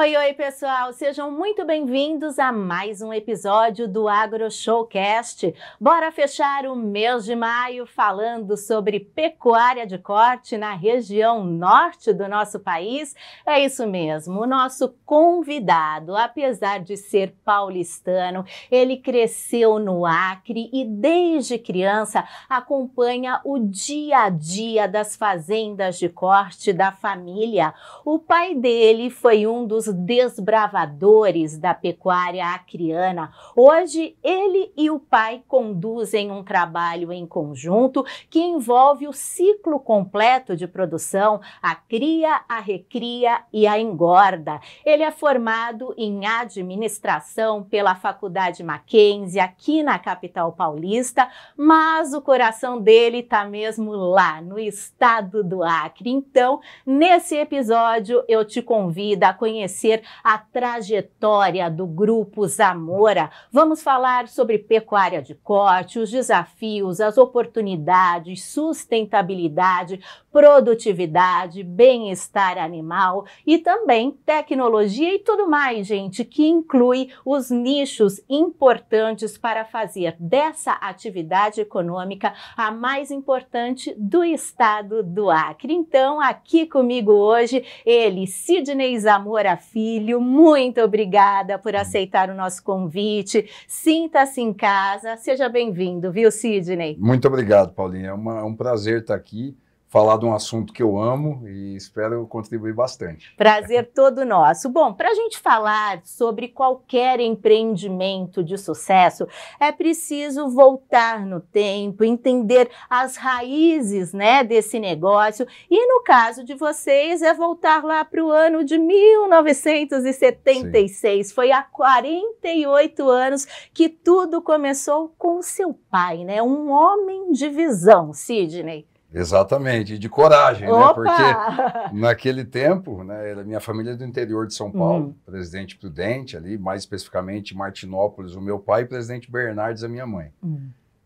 Oi, oi, pessoal! Sejam muito bem-vindos a mais um episódio do Agro Showcast. Bora fechar o mês de maio falando sobre pecuária de corte na região norte do nosso país? É isso mesmo, o nosso convidado, apesar de ser paulistano, ele cresceu no Acre e desde criança acompanha o dia a dia das fazendas de corte da família. O pai dele foi um dos desbravadores da pecuária acreana. Hoje, ele e o pai conduzem um trabalho em conjunto que envolve o ciclo completo de produção, a cria, a recria e a engorda. Ele é formado em administração pela Faculdade Mackenzie, aqui na capital paulista, mas o coração dele está mesmo lá, no estado do Acre. Então, nesse episódio, eu te convido a conhecer a trajetória do Grupo Zamora. Vamos falar sobre pecuária de corte, os desafios, as oportunidades, sustentabilidade, produtividade, bem-estar animal e também tecnologia e tudo mais, gente, que inclui os nichos importantes para fazer dessa atividade econômica a mais importante do estado do Acre. Então, aqui comigo hoje, ele, Sidney Zamora Filho, muito obrigada por aceitar o nosso convite. Sinta-se em casa, seja bem-vindo, viu, Sidney? Muito obrigado, Paulinha. É um prazer estar aqui, falar de um assunto que eu amo e espero contribuir bastante. Prazer todo nosso. Bom, para a gente falar sobre qualquer empreendimento de sucesso, é preciso voltar no tempo, entender as raízes, né, desse negócio. E no caso de vocês, é voltar lá para o ano de 1976. Sim. Foi há 48 anos que tudo começou com o seu pai, né? Um homem de visão, Sidney. Exatamente, de coragem, Opa! né? Porque naquele tempo, né, minha família é do interior de São Paulo, Presidente Prudente ali, mais especificamente Martinópolis, o meu pai, e Presidente Bernardes, a minha mãe.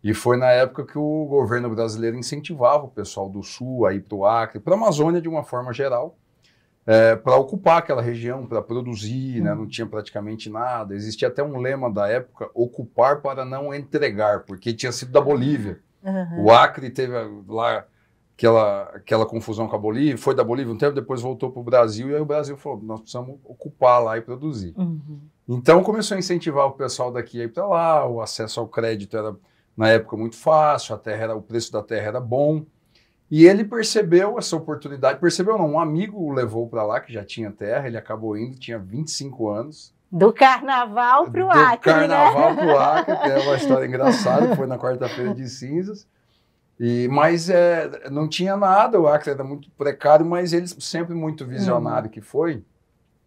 E foi na época que o governo brasileiro incentivava o pessoal do Sul a ir para o Acre, para a Amazônia de uma forma geral, para ocupar aquela região, para produzir, né? Não tinha praticamente nada. Existia até um lema da época, ocupar para não entregar, porque tinha sido da Bolívia. O Acre teve lá aquela confusão com a Bolívia, foi da Bolívia um tempo, depois voltou para o Brasil, e aí o Brasil falou, nós precisamos ocupar lá e produzir. Então começou a incentivar o pessoal daqui a ir para lá, o acesso ao crédito era, na época, muito fácil, o preço da terra era bom, e ele percebeu essa oportunidade, percebeu não, um amigo o levou para lá, que já tinha terra, ele acabou indo, tinha 25 anos. Do carnaval para o Acre, do carnaval para o Acre, tem uma história engraçada, foi na quarta-feira de cinzas. Mas não tinha nada, o Acre era muito precário, mas ele sempre muito visionário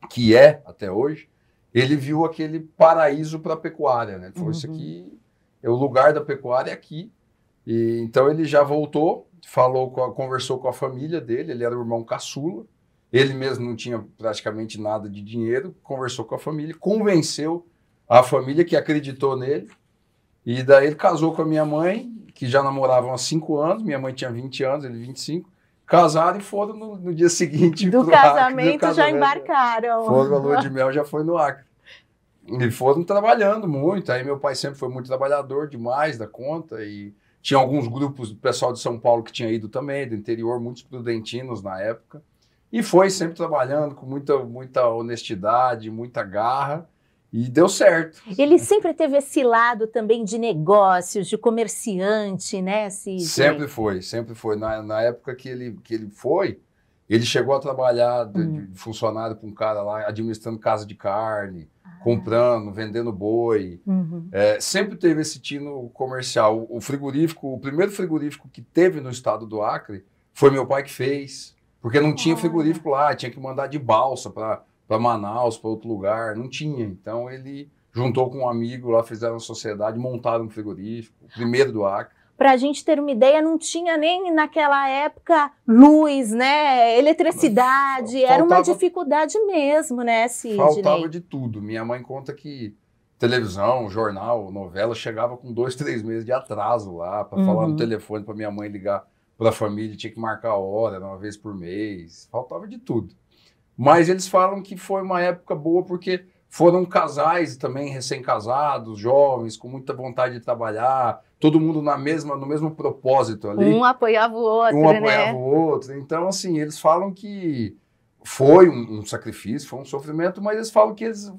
que é até hoje, ele viu aquele paraíso para a pecuária, né? Ele falou, isso aqui é o lugar da pecuária aqui. E então ele já voltou, conversou com a família dele, ele era o irmão caçula, ele mesmo não tinha praticamente nada de dinheiro, conversou com a família, convenceu a família que acreditou nele, e daí ele casou com a minha mãe, que já namoravam há 5 anos, minha mãe tinha 20 anos, ele 25, casaram e foram no dia seguinte do casamento, Acre, já embarcaram. Foram, a lua de mel já foi no Acre. E foram trabalhando muito, aí meu pai sempre foi muito trabalhador, demais da conta, e tinha alguns grupos do pessoal de São Paulo que tinha ido também, do interior, muitos prudentinos na época, e foi sempre trabalhando com muita honestidade, muita garra, e deu certo. Ele sempre teve esse lado também de negócios, de comerciante, né, Sidney? Sempre foi, sempre foi. Na época que ele foi, ele chegou a trabalhar de funcionário para um cara lá, administrando casa de carne, comprando, vendendo boi. Sempre teve esse tino comercial. O primeiro frigorífico que teve no estado do Acre, foi meu pai que fez, porque não tinha frigorífico lá, tinha que mandar de balsa para Manaus, para outro lugar, não tinha. Então ele juntou com um amigo lá, fizeram uma sociedade, montaram um frigorífico, o primeiro do Acre. Para a gente ter uma ideia, não tinha nem naquela época luz, né? Eletricidade, era uma dificuldade mesmo, né, Sidney? Faltava de tudo. Minha mãe conta que televisão, jornal, novela, chegava com 2, 3 meses de atraso lá, para falar no telefone, para minha mãe ligar para a família, tinha que marcar a hora, uma vez por mês, faltava de tudo. Mas eles falam que foi uma época boa porque foram casais também recém-casados, jovens, com muita vontade de trabalhar, todo mundo no mesmo propósito ali. Um apoiava o outro, Um apoiava o outro. Então, assim, eles falam que foi um sacrifício, foi um sofrimento, mas eles falam que eles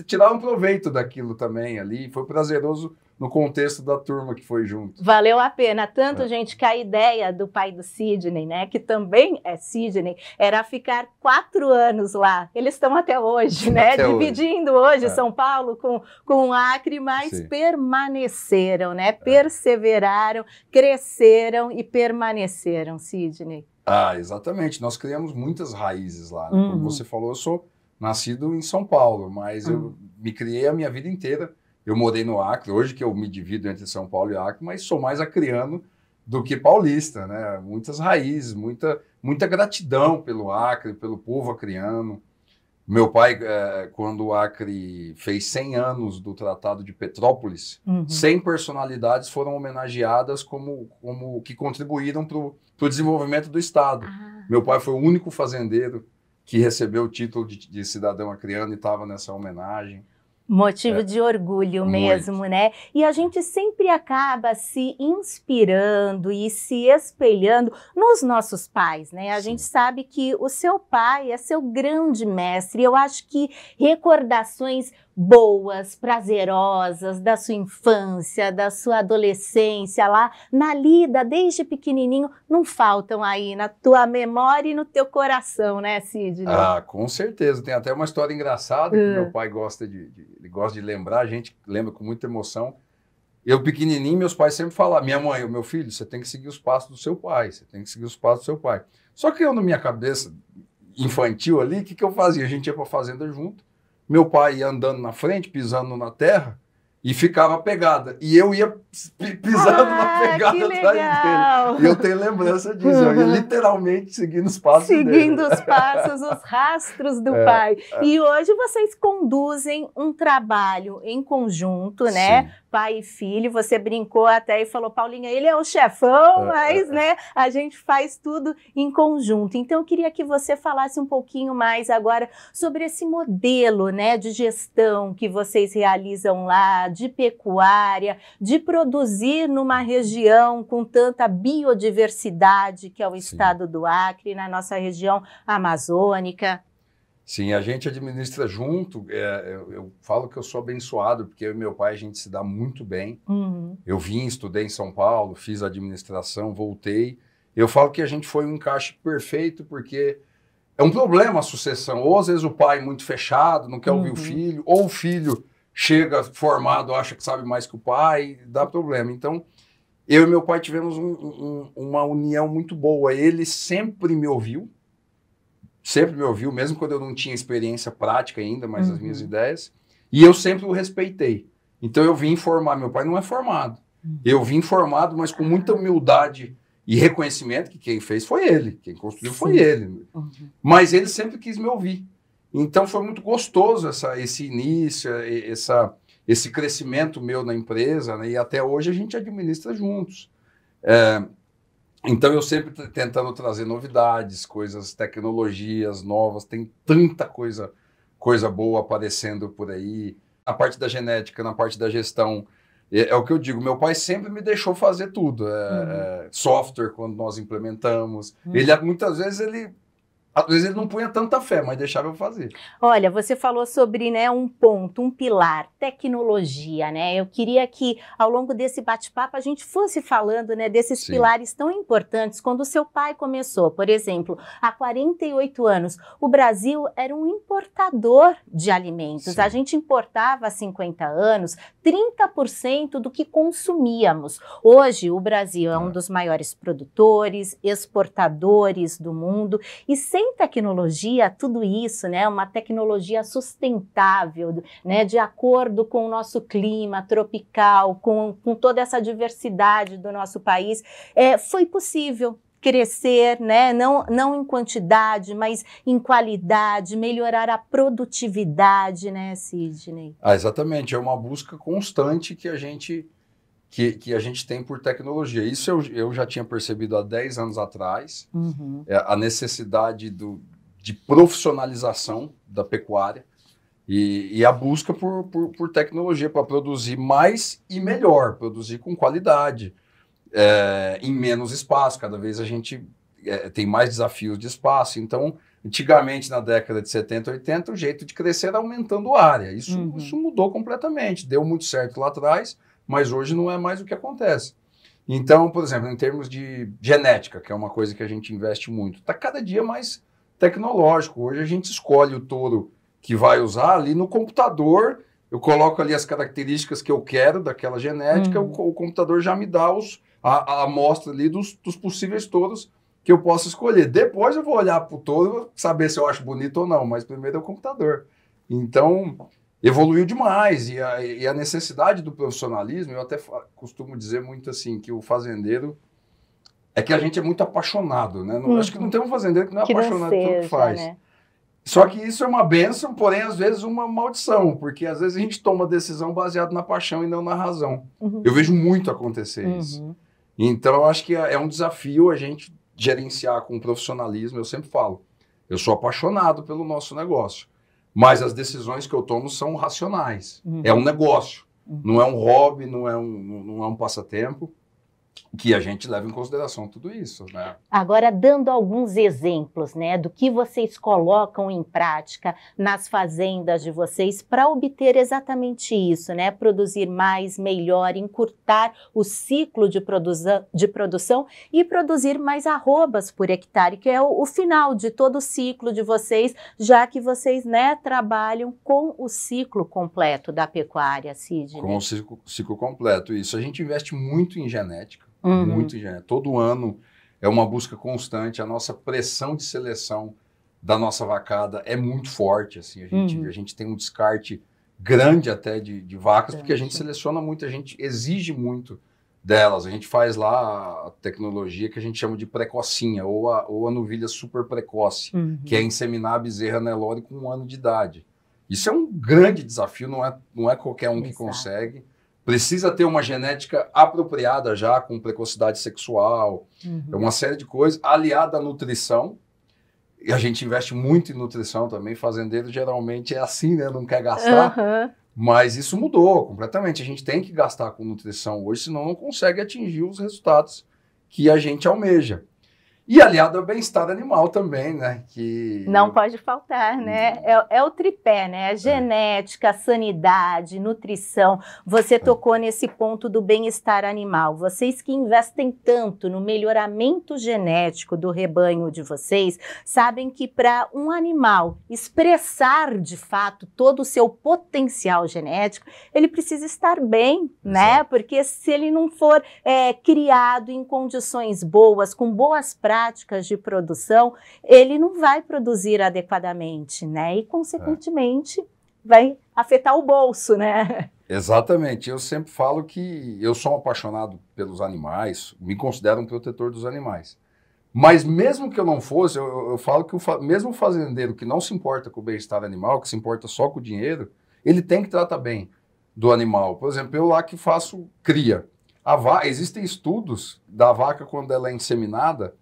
tiraram proveito daquilo também ali. Foi prazeroso no contexto da turma que foi junto. Valeu a pena. Tanto, gente, que a ideia do pai do Sidney, né, que também é Sidney, era ficar 4 anos lá. Eles estão até hoje, né, até dividindo hoje São Paulo com Acre, mas Sim. permaneceram, né, perseveraram, cresceram e permaneceram, Sidney. Ah, exatamente. Nós criamos muitas raízes lá, né? Como você falou, eu sou nascido em São Paulo, mas eu me criei a minha vida inteira. Eu morei no Acre, hoje que eu me divido entre São Paulo e Acre, mas sou mais acreano do que paulista, né? Muitas raízes, muita gratidão pelo Acre, pelo povo acreano. Meu pai, quando o Acre fez 100 anos do Tratado de Petrópolis, 100 personalidades foram homenageadas como que contribuíram para o desenvolvimento do Estado. Meu pai foi o único fazendeiro que recebeu o título de cidadão acreano e estava nessa homenagem. Motivo de orgulho mesmo, né? E a gente sempre acaba se inspirando e se espelhando nos nossos pais, né? A gente sabe que o seu pai é seu grande mestre. Eu acho que recordações boas, prazerosas da sua infância, da sua adolescência lá na lida, desde pequenininho, não faltam aí na tua memória e no teu coração, né, Sidney? Ah, com certeza. Tem até uma história engraçada que meu pai gosta ele gosta de lembrar, a gente lembra com muita emoção. Eu pequenininho, meus pais sempre falavam, minha mãe, meu filho, você tem que seguir os passos do seu pai, você tem que seguir os passos do seu pai. Só que eu, na minha cabeça infantil ali, o que eu fazia? A gente ia para a fazenda junto, meu pai ia andando na frente, pisando na terra, e ficava a pegada. E eu ia pisando na pegada atrás dele. E eu tenho lembrança disso. Eu ia literalmente seguindo os passos dele. Seguindo os passos, os rastros do pai. E hoje vocês conduzem um trabalho em conjunto, né? Sim. Pai e filho. Você brincou até e falou, Paulinha, ele é o chefão, mas né, a gente faz tudo em conjunto. Então eu queria que você falasse um pouquinho mais agora sobre esse modelo, né, de gestão que vocês realizam lá, de pecuária, de produzir numa região com tanta biodiversidade que é o estado do Acre, na nossa região amazônica. Sim, a gente administra junto. Eu falo que eu sou abençoado, porque eu e meu pai a gente se dá muito bem. Eu estudei em São Paulo, fiz administração, voltei. Eu falo que a gente foi um encaixe perfeito, porque é um problema a sucessão. Ou às vezes o pai muito fechado, não quer ouvir o filho, ou o filho chega formado, acha que sabe mais que o pai, dá problema. Então, eu e meu pai tivemos uma união muito boa. Ele sempre me ouviu, mesmo quando eu não tinha experiência prática ainda, mas as minhas ideias, e eu sempre o respeitei. Então eu vim formar, meu pai não é formado. Eu vim formado, mas com muita humildade e reconhecimento que quem fez foi ele, quem construiu foi ele. Mas ele sempre quis me ouvir. Então foi muito gostoso esse início, esse crescimento meu na empresa, né? E até hoje a gente administra juntos. Então eu sempre tentando trazer novidades, tecnologias novas, tem tanta coisa boa aparecendo por aí. Na parte da genética, na parte da gestão, é o que eu digo, meu pai sempre me deixou fazer tudo. Software, quando nós implementamos, muitas vezes às vezes ele não punha tanta fé, mas deixava eu fazer. Olha, você falou sobre, né, um ponto, um pilar, tecnologia, né? Eu queria que ao longo desse bate-papo a gente fosse falando, né, desses pilares tão importantes. Quando o seu pai começou, por exemplo, há 48 anos, o Brasil era um importador de alimentos. A gente importava há 50 anos 30% do que consumíamos. Hoje o Brasil é um dos maiores produtores, exportadores do mundo e sem tecnologia, tudo isso, né, uma tecnologia sustentável, né, de acordo com o nosso clima tropical, com toda essa diversidade do nosso país, foi possível crescer, né, não em quantidade, mas em qualidade, melhorar a produtividade, né, Sidney? Exatamente, é uma busca constante que a gente tem por tecnologia. Isso eu já tinha percebido há 10 anos atrás, a necessidade de profissionalização da pecuária e a busca por tecnologia para produzir mais e melhor, produzir com qualidade, em menos espaço. Cada vez a gente tem mais desafios de espaço. Então, antigamente, na década de 70, 80, o jeito de crescer era aumentando a área. Isso mudou completamente. Deu muito certo lá atrás, mas hoje não é mais o que acontece. Então, por exemplo, em termos de genética, que é uma coisa que a gente investe muito, está cada dia mais tecnológico. Hoje a gente escolhe o touro que vai usar ali no computador, eu coloco ali as características que eu quero daquela genética, o computador já me dá a amostra ali dos possíveis touros que eu posso escolher. Depois eu vou olhar para o touro, saber se eu acho bonito ou não, mas primeiro é o computador. Então, evoluiu demais, e a necessidade do profissionalismo, eu até costumo dizer muito assim, que o fazendeiro, é que a gente é muito apaixonado, né? Acho que não tem um fazendeiro que não é apaixonado pelo que faz. Né? Só que isso é uma bênção, porém, às vezes, uma maldição, porque às vezes a gente toma decisão baseada na paixão e não na razão. Eu vejo muito acontecer isso. Então, eu acho que é um desafio a gente gerenciar com profissionalismo. Eu sempre falo, eu sou apaixonado pelo nosso negócio, mas as decisões que eu tomo são racionais. É um negócio, não é um hobby, não é um passatempo, que a gente leva em consideração tudo isso, né? Agora, dando alguns exemplos, né, do que vocês colocam em prática nas fazendas de vocês para obter exatamente isso, né? Produzir mais, melhor, encurtar o ciclo de produção e produzir mais arrobas por hectare, que é o final de todo o ciclo de vocês, já que vocês, né, trabalham com o ciclo completo da pecuária, Sidney. Com o ciclo completo, isso. A gente investe muito em genética. Muito em genética. Todo ano é uma busca constante. A nossa pressão de seleção da nossa vacada é muito forte. Assim, a gente tem um descarte grande até de vacas, porque a gente seleciona muito, a gente exige muito delas. A gente faz lá a tecnologia que a gente chama de precocinha, ou a novilha super precoce, que é inseminar a bezerra Nelore com 1 ano de idade. Isso é um grande desafio, não é qualquer um que consegue. Precisa ter uma genética apropriada já, com precocidade sexual, uma série de coisas, aliada à nutrição. E a gente investe muito em nutrição também. Fazendeiro geralmente é assim, né? Não quer gastar. Mas isso mudou completamente. A gente tem que gastar com nutrição hoje, senão não consegue atingir os resultados que a gente almeja. E aliado ao bem-estar animal também, né? Que não pode faltar, né? É o tripé, né? Genética, sanidade, nutrição. Você tocou nesse ponto do bem-estar animal. Vocês que investem tanto no melhoramento genético do rebanho de vocês, sabem que para um animal expressar de fato todo o seu potencial genético, ele precisa estar bem, né? Porque se ele não for criado em condições boas, com boas práticas de produção, ele não vai produzir adequadamente, né? E, consequentemente, vai afetar o bolso, né? Exatamente. Eu sempre falo que eu sou um apaixonado pelos animais, me considero um protetor dos animais. Mas mesmo que eu não fosse, eu falo que mesmo o fazendeiro que não se importa com o bem-estar animal, que se importa só com o dinheiro, ele tem que tratar bem do animal. Por exemplo, eu lá que faço cria. Existem estudos da vaca quando ela é inseminada.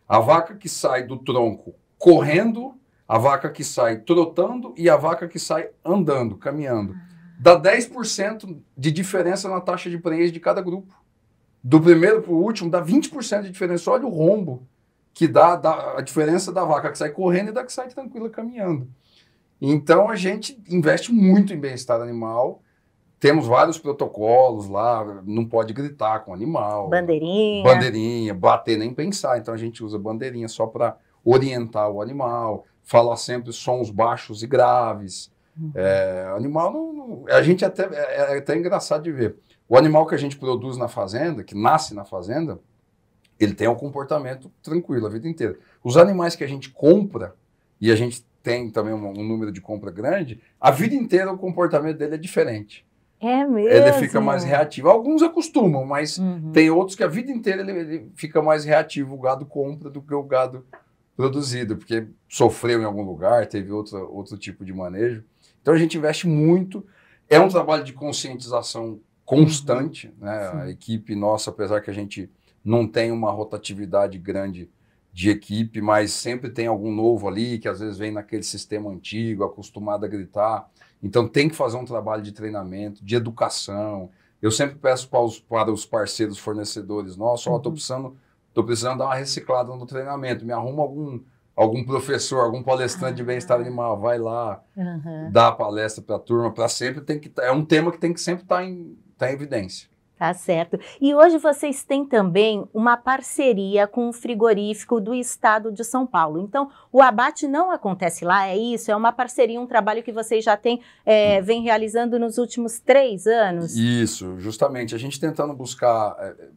A vaca que sai do tronco correndo, a vaca que sai trotando e a vaca que sai andando, caminhando. Dá 10% de diferença na taxa de prenhez de cada grupo. Do primeiro para o último, dá 20% de diferença. Olha o rombo que dá a diferença da vaca que sai correndo e da que sai tranquila caminhando. Então, a gente investe muito em bem-estar animal. Temos vários protocolos lá, não pode gritar com o animal. Bandeirinha, bater nem pensar. Então a gente usa bandeirinha só para orientar o animal, falar sempre sons baixos e graves. Animal a gente é até engraçado de ver. O animal que a gente produz na fazenda, que nasce na fazenda, ele tem um comportamento tranquilo a vida inteira. Os animais que a gente compra, e a gente tem também um número de compra grande, a vida inteira o comportamento dele é diferente. É mesmo? Ele fica mais reativo. Alguns acostumam, mas tem outros que a vida inteira ele fica mais reativo. O gado compra do que o gado produzido, porque sofreu em algum lugar, teve outro tipo de manejo. Então a gente investe muito. É um trabalho de conscientização constante, né? A equipe nossa, apesar que a gente não tem uma rotatividade grande de equipe, mas sempre tem algum novo ali, que às vezes vem naquele sistema antigo, acostumado a gritar. Então tem que fazer um trabalho de treinamento, de educação. Eu sempre peço para os parceiros fornecedores nossos, estou precisando dar uma reciclada no treinamento, me arruma algum professor, algum palestrante de bem-estar animal, vai lá, dá a palestra para a turma, para sempre é um tema que tem que sempre estar em evidência. Tá certo. E hoje vocês têm também uma parceria com o frigorífico do estado de São Paulo. Então, o abate não acontece lá, é isso? É uma parceria, um trabalho que vocês já têm, vem realizando nos últimos 3 anos? Isso, justamente. A gente tentando buscar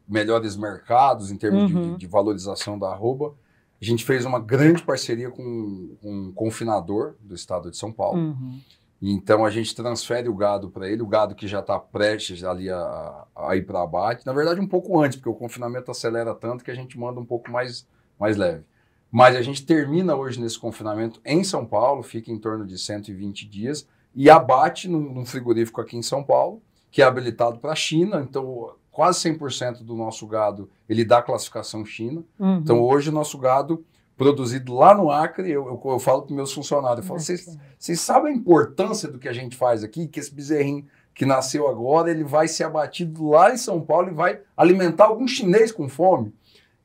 melhores mercados em termos de valorização da arroba. A gente fez uma grande parceria com um confinador do estado de São Paulo. Então, a gente transfere o gado para ele, o gado que já está prestes ali a ir para abate. Na verdade, um pouco antes, porque o confinamento acelera tanto que a gente manda um pouco mais leve. Mas a gente termina hoje nesse confinamento em São Paulo, fica em torno de 120 dias, e abate num frigorífico aqui em São Paulo, que é habilitado para a China. Então, quase 100% do nosso gado, ele dá classificação China. Então, hoje o nosso gado produzido lá no Acre, eu falo para os meus funcionários, eu falo, vocês sabem a importância do que a gente faz aqui, que esse bezerrinho que nasceu agora, ele vai ser abatido lá em São Paulo e vai alimentar algum chinês com fome.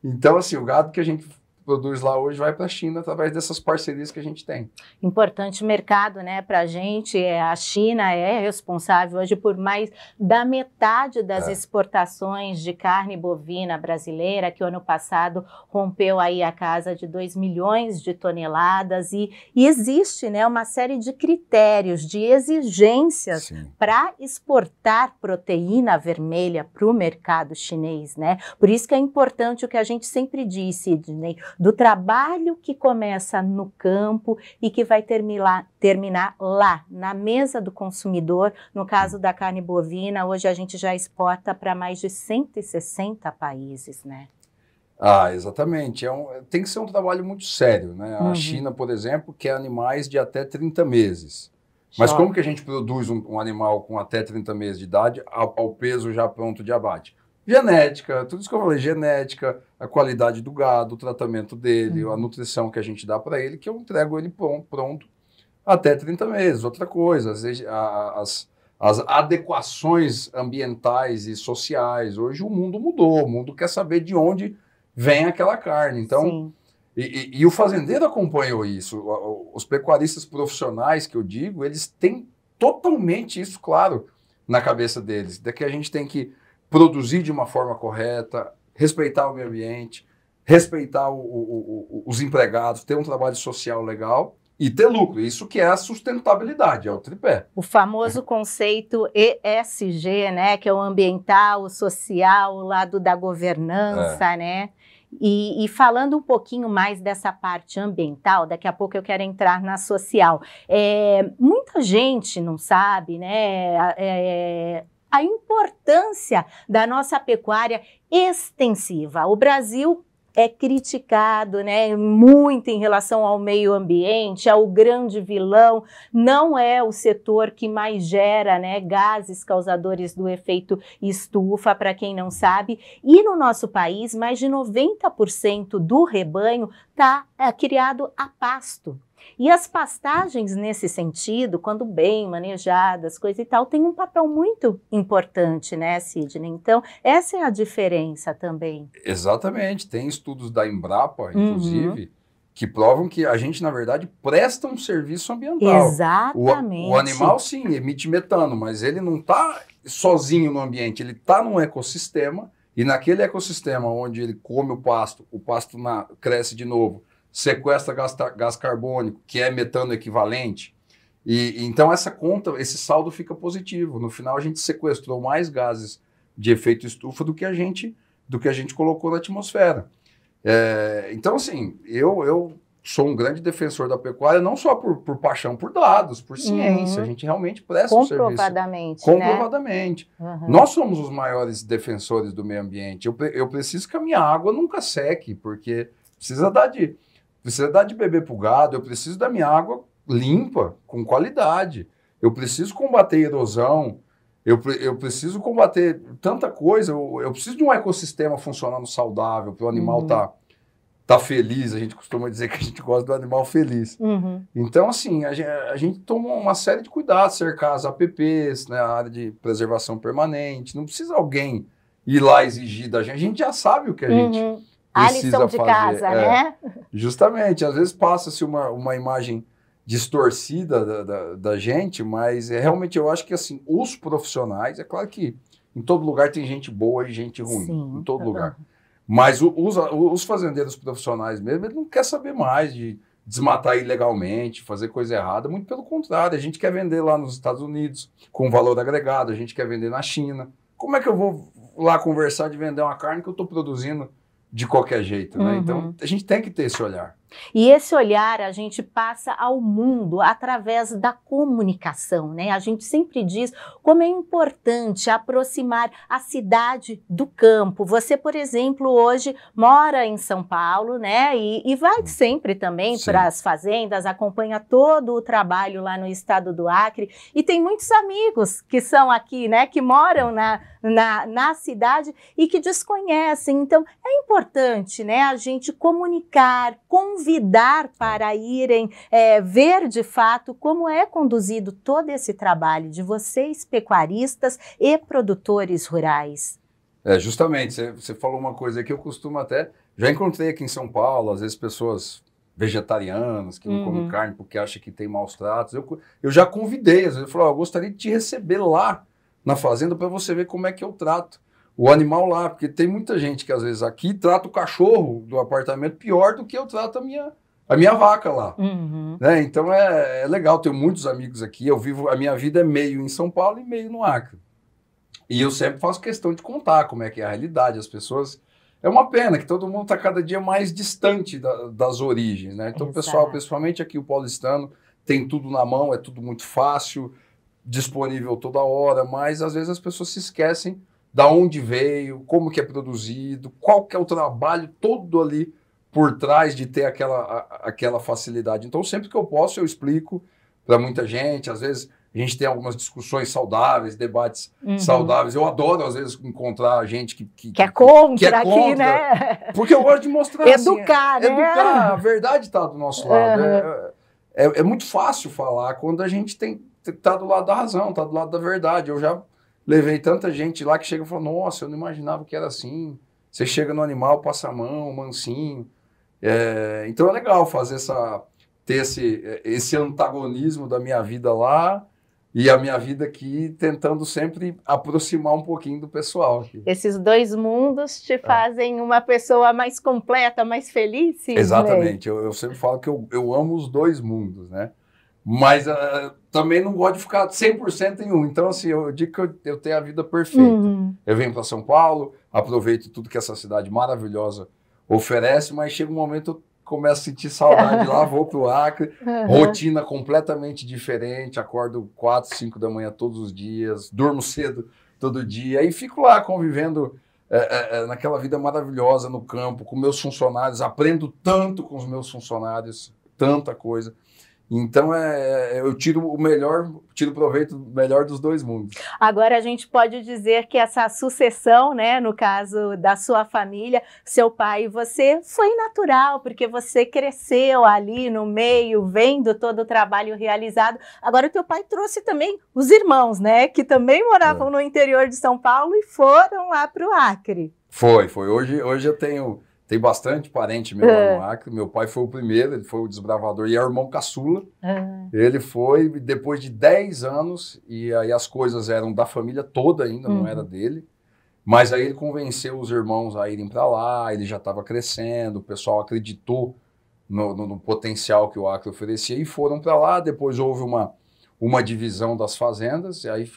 Então, assim, o gado que a gente produz lá hoje vai para a China através dessas parcerias que a gente tem. Importante mercado, né, para a gente. A China é responsável hoje por mais da metade das exportações de carne bovina brasileira, que o ano passado rompeu aí a casa de 2 milhões de toneladas, e existe, né, uma série de critérios, de exigências para exportar proteína vermelha para o mercado chinês, né? Por isso que é importante o que a gente sempre disse, Sidney, do trabalho que começa no campo e que vai terminar lá, na mesa do consumidor. No caso da carne bovina, hoje a gente já exporta para mais de 160 países, né? Exatamente. Tem que ser um trabalho muito sério, né? A China, por exemplo, quer animais de até 30 meses. Mas como que a gente produz um animal com até 30 meses de idade ao peso já pronto de abate? Genética, tudo isso que eu falei, genética, a qualidade do gado, o tratamento dele, a nutrição que a gente dá para ele, que eu entrego ele pronto até 30 meses. Outra coisa, as adequações ambientais e sociais. Hoje o mundo mudou, o mundo quer saber de onde vem aquela carne. Então, e o fazendeiro acompanhou isso. Os pecuaristas profissionais, que eu digo, eles têm totalmente isso claro na cabeça deles, de que a gente tem que produzir de uma forma correta, respeitar o meio ambiente, respeitar os empregados, ter um trabalho social legal e ter lucro. Isso que é a sustentabilidade, é o tripé. O famoso conceito ESG, né, que é o ambiental, o social, o lado da governança, né? E falando um pouquinho mais dessa parte ambiental, daqui a pouco eu quero entrar na social. Muita gente não sabe, né, a importância da nossa pecuária extensiva. O Brasil é criticado, né, muito em relação ao meio ambiente, é o grande vilão, não é o setor que mais gera, né, gases causadores do efeito estufa, para quem não sabe, e no nosso país mais de 90% do rebanho está criado a pasto. E as pastagens, nesse sentido, quando bem manejadas, coisa e tal, tem um papel muito importante, né, Sidney? Então, essa é a diferença também. Exatamente. Tem estudos da Embrapa, inclusive, que provam que a gente, na verdade, presta um serviço ambiental. Exatamente. O animal, sim, emite metano, mas ele não está sozinho no ambiente, ele está num ecossistema, e naquele ecossistema onde ele come o pasto cresce de novo, sequestra gás carbônico, que é metano equivalente, e então essa conta, esse saldo fica positivo. No final a gente sequestrou mais gases de efeito estufa do que a gente colocou na atmosfera. Então, assim, eu sou um grande defensor da pecuária, não só por paixão, por dados, por ciência. A gente realmente presta um serviço. Comprovadamente. Né? Nós somos os maiores defensores do meio ambiente. Eu preciso que a minha água nunca seque, porque precisa dar de beber para o gado, eu preciso da minha água limpa, com qualidade. Eu preciso combater erosão, eu preciso combater tanta coisa, eu preciso de um ecossistema funcionando saudável, para o animal estar tá feliz, a gente costuma dizer que a gente gosta do animal feliz. Então, assim, a gente toma uma série de cuidados, cercar as APPs, né, a área de preservação permanente, não precisa alguém ir lá exigir da gente, a gente já sabe o que a gente a precisa lição de fazer. casa, né? Justamente, às vezes passa-se uma imagem distorcida da gente, mas realmente eu acho que assim, os profissionais, é claro que em todo lugar tem gente boa e gente ruim, Sim. em todo lugar. Mas os fazendeiros profissionais mesmo, ele não quer saber mais de desmatar ilegalmente, fazer coisa errada, muito pelo contrário, a gente quer vender lá nos Estados Unidos com valor agregado, a gente quer vender na China. Como é que eu vou lá conversar de vender uma carne que eu estou produzindo de qualquer jeito, né? Então, a gente tem que ter esse olhar. E esse olhar a gente passa ao mundo através da comunicação, né? A gente sempre diz como é importante aproximar a cidade do campo. Você, por exemplo, hoje mora em São Paulo, né? E vai sempre também para as fazendas, acompanha todo o trabalho lá no estado do Acre. E tem muitos amigos que são aqui, né? Que moram na cidade e que desconhecem. Então, é importante, né? A gente comunicar, convidar para irem ver de fato como é conduzido todo esse trabalho de vocês, pecuaristas e produtores rurais. Justamente, você falou uma coisa que eu costumo até... Já encontrei aqui em São Paulo, às vezes pessoas vegetarianas que não comem carne porque acham que tem maus tratos. Eu já convidei, às vezes eu falo, eu gostaria de te receber lá na fazenda para você ver como é que eu trato o animal lá, porque tem muita gente que às vezes aqui trata o cachorro do apartamento pior do que eu trato a minha vaca lá. Né? Então é legal, tenho muitos amigos aqui, a minha vida é meio em São Paulo e meio no Acre. E eu sempre faço questão de contar como é que é a realidade, as pessoas... É uma pena que todo mundo está cada dia mais distante das origens, né? Então o pessoal, principalmente aqui o paulistano, tem tudo na mão, é tudo muito fácil, disponível toda hora, mas às vezes as pessoas se esquecem da onde veio, como que é produzido, qual que é o trabalho todo ali por trás de ter aquela facilidade. Então, sempre que eu posso, eu explico para muita gente. Às vezes, a gente tem algumas discussões saudáveis, debates saudáveis. Eu adoro, às vezes, encontrar gente que é contra aqui, né? Porque eu gosto de mostrar, educar, assim, né? Educar, a verdade está do nosso lado. É muito fácil falar quando a gente está do lado da razão, está do lado da verdade. Eu já levei tanta gente lá que chega e fala, nossa, eu não imaginava que era assim. Você chega no animal, passa a mão, mansinho. Então é legal ter esse antagonismo da minha vida lá e a minha vida aqui, tentando sempre aproximar um pouquinho do pessoal aqui. Esses dois mundos te fazem uma pessoa mais completa, mais feliz, Sidney? Exatamente. Eu sempre falo que eu amo os dois mundos, né? Mas também não gosto de ficar 100% em um. Então, assim, eu digo que eu tenho a vida perfeita. Eu venho para São Paulo, aproveito tudo que essa cidade maravilhosa oferece, mas chega um momento eu começo a sentir saudade lá, vou para o Acre, rotina completamente diferente, acordo 4, 5 da manhã todos os dias, durmo cedo todo dia e fico lá convivendo naquela vida maravilhosa no campo, com meus funcionários, aprendo tanto com os meus funcionários, tanta coisa. Então, eu tiro proveito melhor dos dois mundos. Agora, a gente pode dizer que essa sucessão, né, no caso da sua família, seu pai e você, foi natural, porque você cresceu ali no meio, vendo todo o trabalho realizado. Agora, o teu pai trouxe também os irmãos, né, que também moravam no interior de São Paulo e foram lá para o Acre. Foi. Hoje eu tenho bastante parente meu lá no Acre. Meu pai foi o primeiro, ele foi o desbravador e é o irmão caçula. Ele foi depois de 10 anos e aí as coisas eram da família toda ainda, não era dele. Mas aí ele convenceu os irmãos a irem para lá, ele já estava crescendo, o pessoal acreditou no potencial que o Acre oferecia e foram para lá. Depois houve uma divisão das fazendas e aí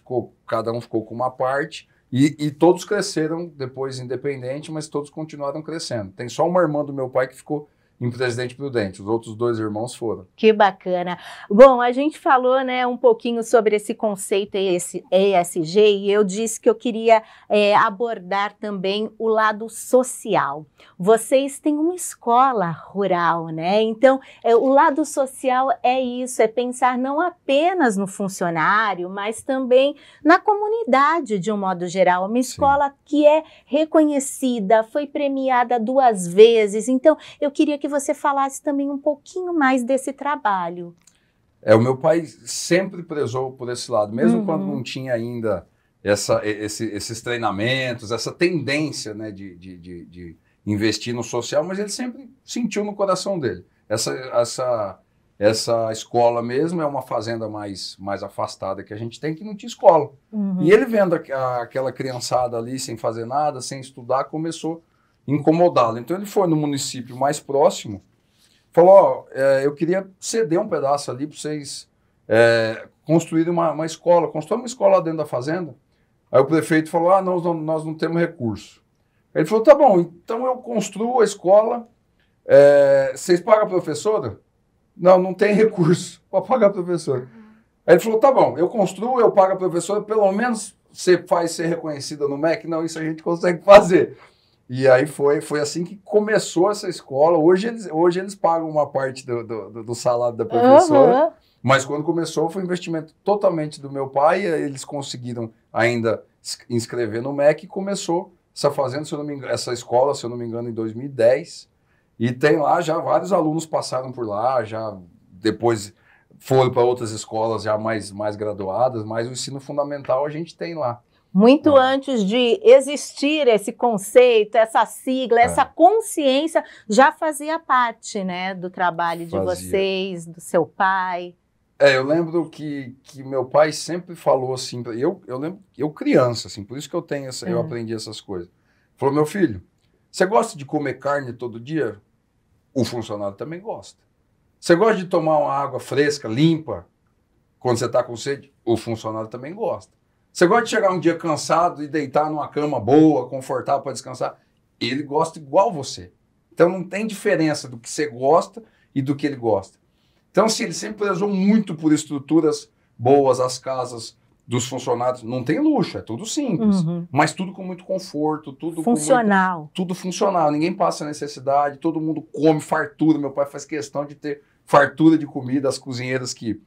cada um ficou com uma parte. E todos cresceram depois independente, mas todos continuaram crescendo. Tem só uma irmã do meu pai que ficou em Presidente Prudente. Os outros 2 irmãos foram. Que bacana. Bom, a gente falou, né, um pouquinho sobre esse conceito ESG e eu disse que eu queria abordar também o lado social. Vocês têm uma escola rural, né? Então, o lado social é isso, é pensar não apenas no funcionário, mas também na comunidade de um modo geral. Uma escola que é reconhecida, foi premiada 2 vezes. Então, eu queria que você falasse também um pouquinho mais desse trabalho. O meu pai sempre prezou por esse lado, mesmo quando não tinha ainda esses treinamentos, essa tendência, né, de investir no social, mas ele sempre sentiu no coração dele. Essa escola mesmo é uma fazenda mais afastada que a gente tem, que não tinha escola. E ele vendo aquela criançada ali sem fazer nada, sem estudar, começou a incomodá-lo. Então ele foi no município mais próximo, falou, eu queria ceder um pedaço ali para vocês construírem uma escola, construir uma escola lá dentro da fazenda. Aí o prefeito falou, nós não temos recurso. Aí ele falou, tá bom, então eu construo a escola, vocês pagam a professora? Não tem recurso para pagar a professora. Aí ele falou, tá bom, eu construo, eu pago a professora, pelo menos você faz ser reconhecida no MEC? Não, isso a gente consegue fazer. E aí foi assim que começou essa escola. Hoje eles pagam uma parte do salário da professora, mas quando começou foi um investimento totalmente do meu pai, eles conseguiram ainda inscrever no MEC e começou essa fazenda, se eu não me engano, essa escola, se eu não me engano, em 2010. E tem lá, já vários alunos passaram por lá, já depois foram para outras escolas já mais graduadas, mas o ensino fundamental a gente tem lá. Muito antes de existir esse conceito, essa sigla, essa consciência, já fazia parte, né, do trabalho de vocês, do seu pai. Eu lembro que meu pai sempre falou assim, eu lembro, eu criança, assim, por isso que eu tenho eu aprendi essas coisas. Falou, meu filho, você gosta de comer carne todo dia? O funcionário também gosta. Você gosta de tomar uma água fresca, limpa, quando você está com sede? O funcionário também gosta. Você gosta de chegar um dia cansado e deitar numa cama boa, confortável para descansar? Ele gosta igual você. Então não tem diferença do que você gosta e do que ele gosta. Então, assim, ele sempre prezou muito por estruturas boas, as casas dos funcionários. Não tem luxo, é tudo simples, mas tudo com muito conforto, tudo funcional. Tudo funcional, ninguém passa necessidade, todo mundo come fartura. Meu pai faz questão de ter fartura de comida, as cozinheiras que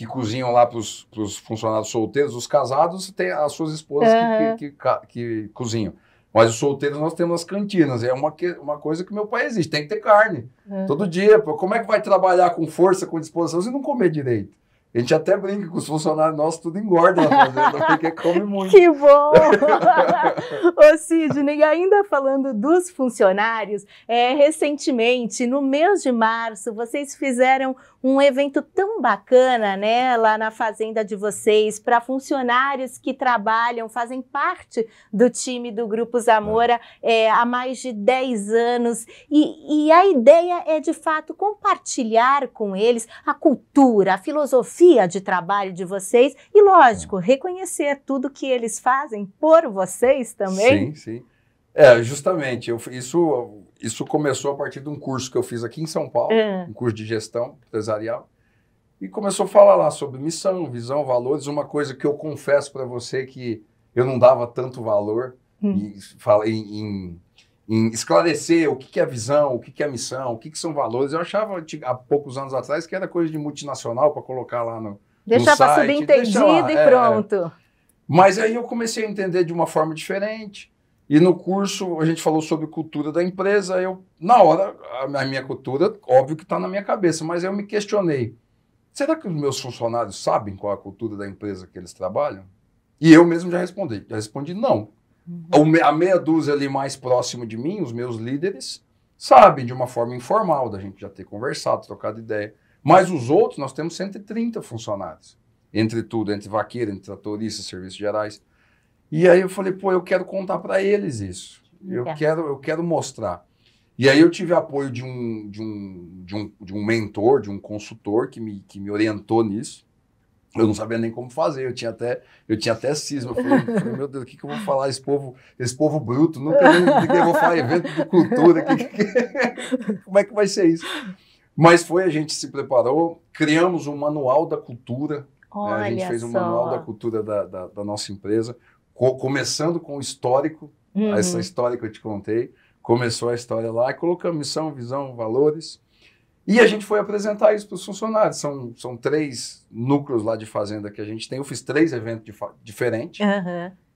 cozinham lá para os funcionários solteiros, os casados têm as suas esposas que cozinham. Mas os solteiros nós temos as cantinas, é uma coisa que meu pai exige, tem que ter carne. Todo dia, pô, como é que vai trabalhar com força, com disposição, se não comer direito? A gente até brinca com os funcionários nossos, tudo engorda na fazenda, porque come muito. Que bom! Ô Sidney, ainda falando dos funcionários, recentemente, no mês de março, vocês fizeram um evento tão bacana, né, lá na fazenda de vocês, para funcionários que trabalham, fazem parte do time do Grupo Zamora há mais de 10 anos. E a ideia é, de fato, compartilhar com eles a cultura, a filosofia de trabalho de vocês e, lógico, reconhecer tudo que eles fazem por vocês também. Sim. Justamente, isso começou a partir de um curso que eu fiz aqui em São Paulo, um curso de gestão empresarial, e começou a falar lá sobre missão, visão, valores, uma coisa que eu confesso para você que eu não dava tanto valor em esclarecer o que é visão, o que é missão, o que são valores. Eu achava há poucos anos atrás que era coisa de multinacional para colocar lá no deixar para subentendido e pronto. Mas aí eu comecei a entender de uma forma diferente. E no curso a gente falou sobre cultura da empresa. Na hora, a minha cultura, óbvio que está na minha cabeça, mas eu me questionei. Será que os meus funcionários sabem qual é a cultura da empresa que eles trabalham? E eu mesmo já respondi não. A meia dúzia ali mais próximo de mim, os meus líderes, sabem de uma forma informal, da gente já ter conversado, trocado ideia. Mas os outros, nós temos 130 funcionários. Entre tudo, entre vaqueiro, entre tratoristas, serviços gerais. E aí eu falei, eu quero contar para eles isso. Eu quero mostrar. E aí eu tive apoio de um mentor, de um consultor que me orientou nisso. Eu não sabia nem como fazer, eu tinha até cisma. Eu falei, meu Deus, o que eu vou falar? Esse povo bruto, nunca eu vou falar evento de cultura. Como é que vai ser isso? Mas a gente se preparou, criamos um manual da cultura. Olha, a gente fez um manual da cultura da nossa empresa, começando com o histórico, essa história que eu te contei. Começou a história lá, e colocamos missão, visão, valores. E a gente foi apresentar isso para os funcionários. São 3 núcleos lá de fazenda que a gente tem. Eu fiz 3 eventos diferentes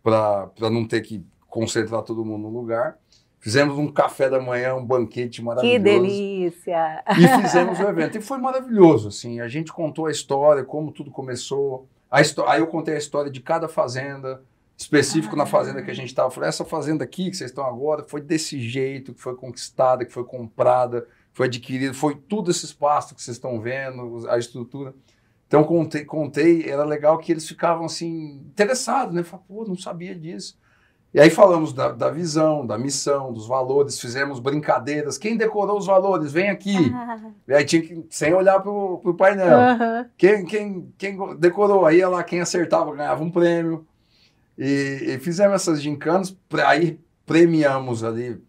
para não ter que concentrar todo mundo no lugar. Fizemos um café da manhã, um banquete maravilhoso. Que delícia! E fizemos o evento. E foi maravilhoso, assim. A gente contou a história, como tudo começou. Aí eu contei a história de cada fazenda, específico na fazenda que a gente estava. Falei, essa fazenda aqui que vocês estão agora foi desse jeito, que foi conquistada, que foi comprada, foi adquirido, foi tudo esse espaço que vocês estão vendo, a estrutura. Então, contei, era legal que eles ficavam, assim, interessados, né? Falaram, pô, não sabia disso. E aí falamos da visão, da missão, dos valores, fizemos brincadeiras. Quem decorou os valores, vem aqui. E aí tinha que, sem olhar para o painel. Quem decorou, aí ia lá, quem acertava ganhava um prêmio. E fizemos essas gincanas, aí premiamos ali,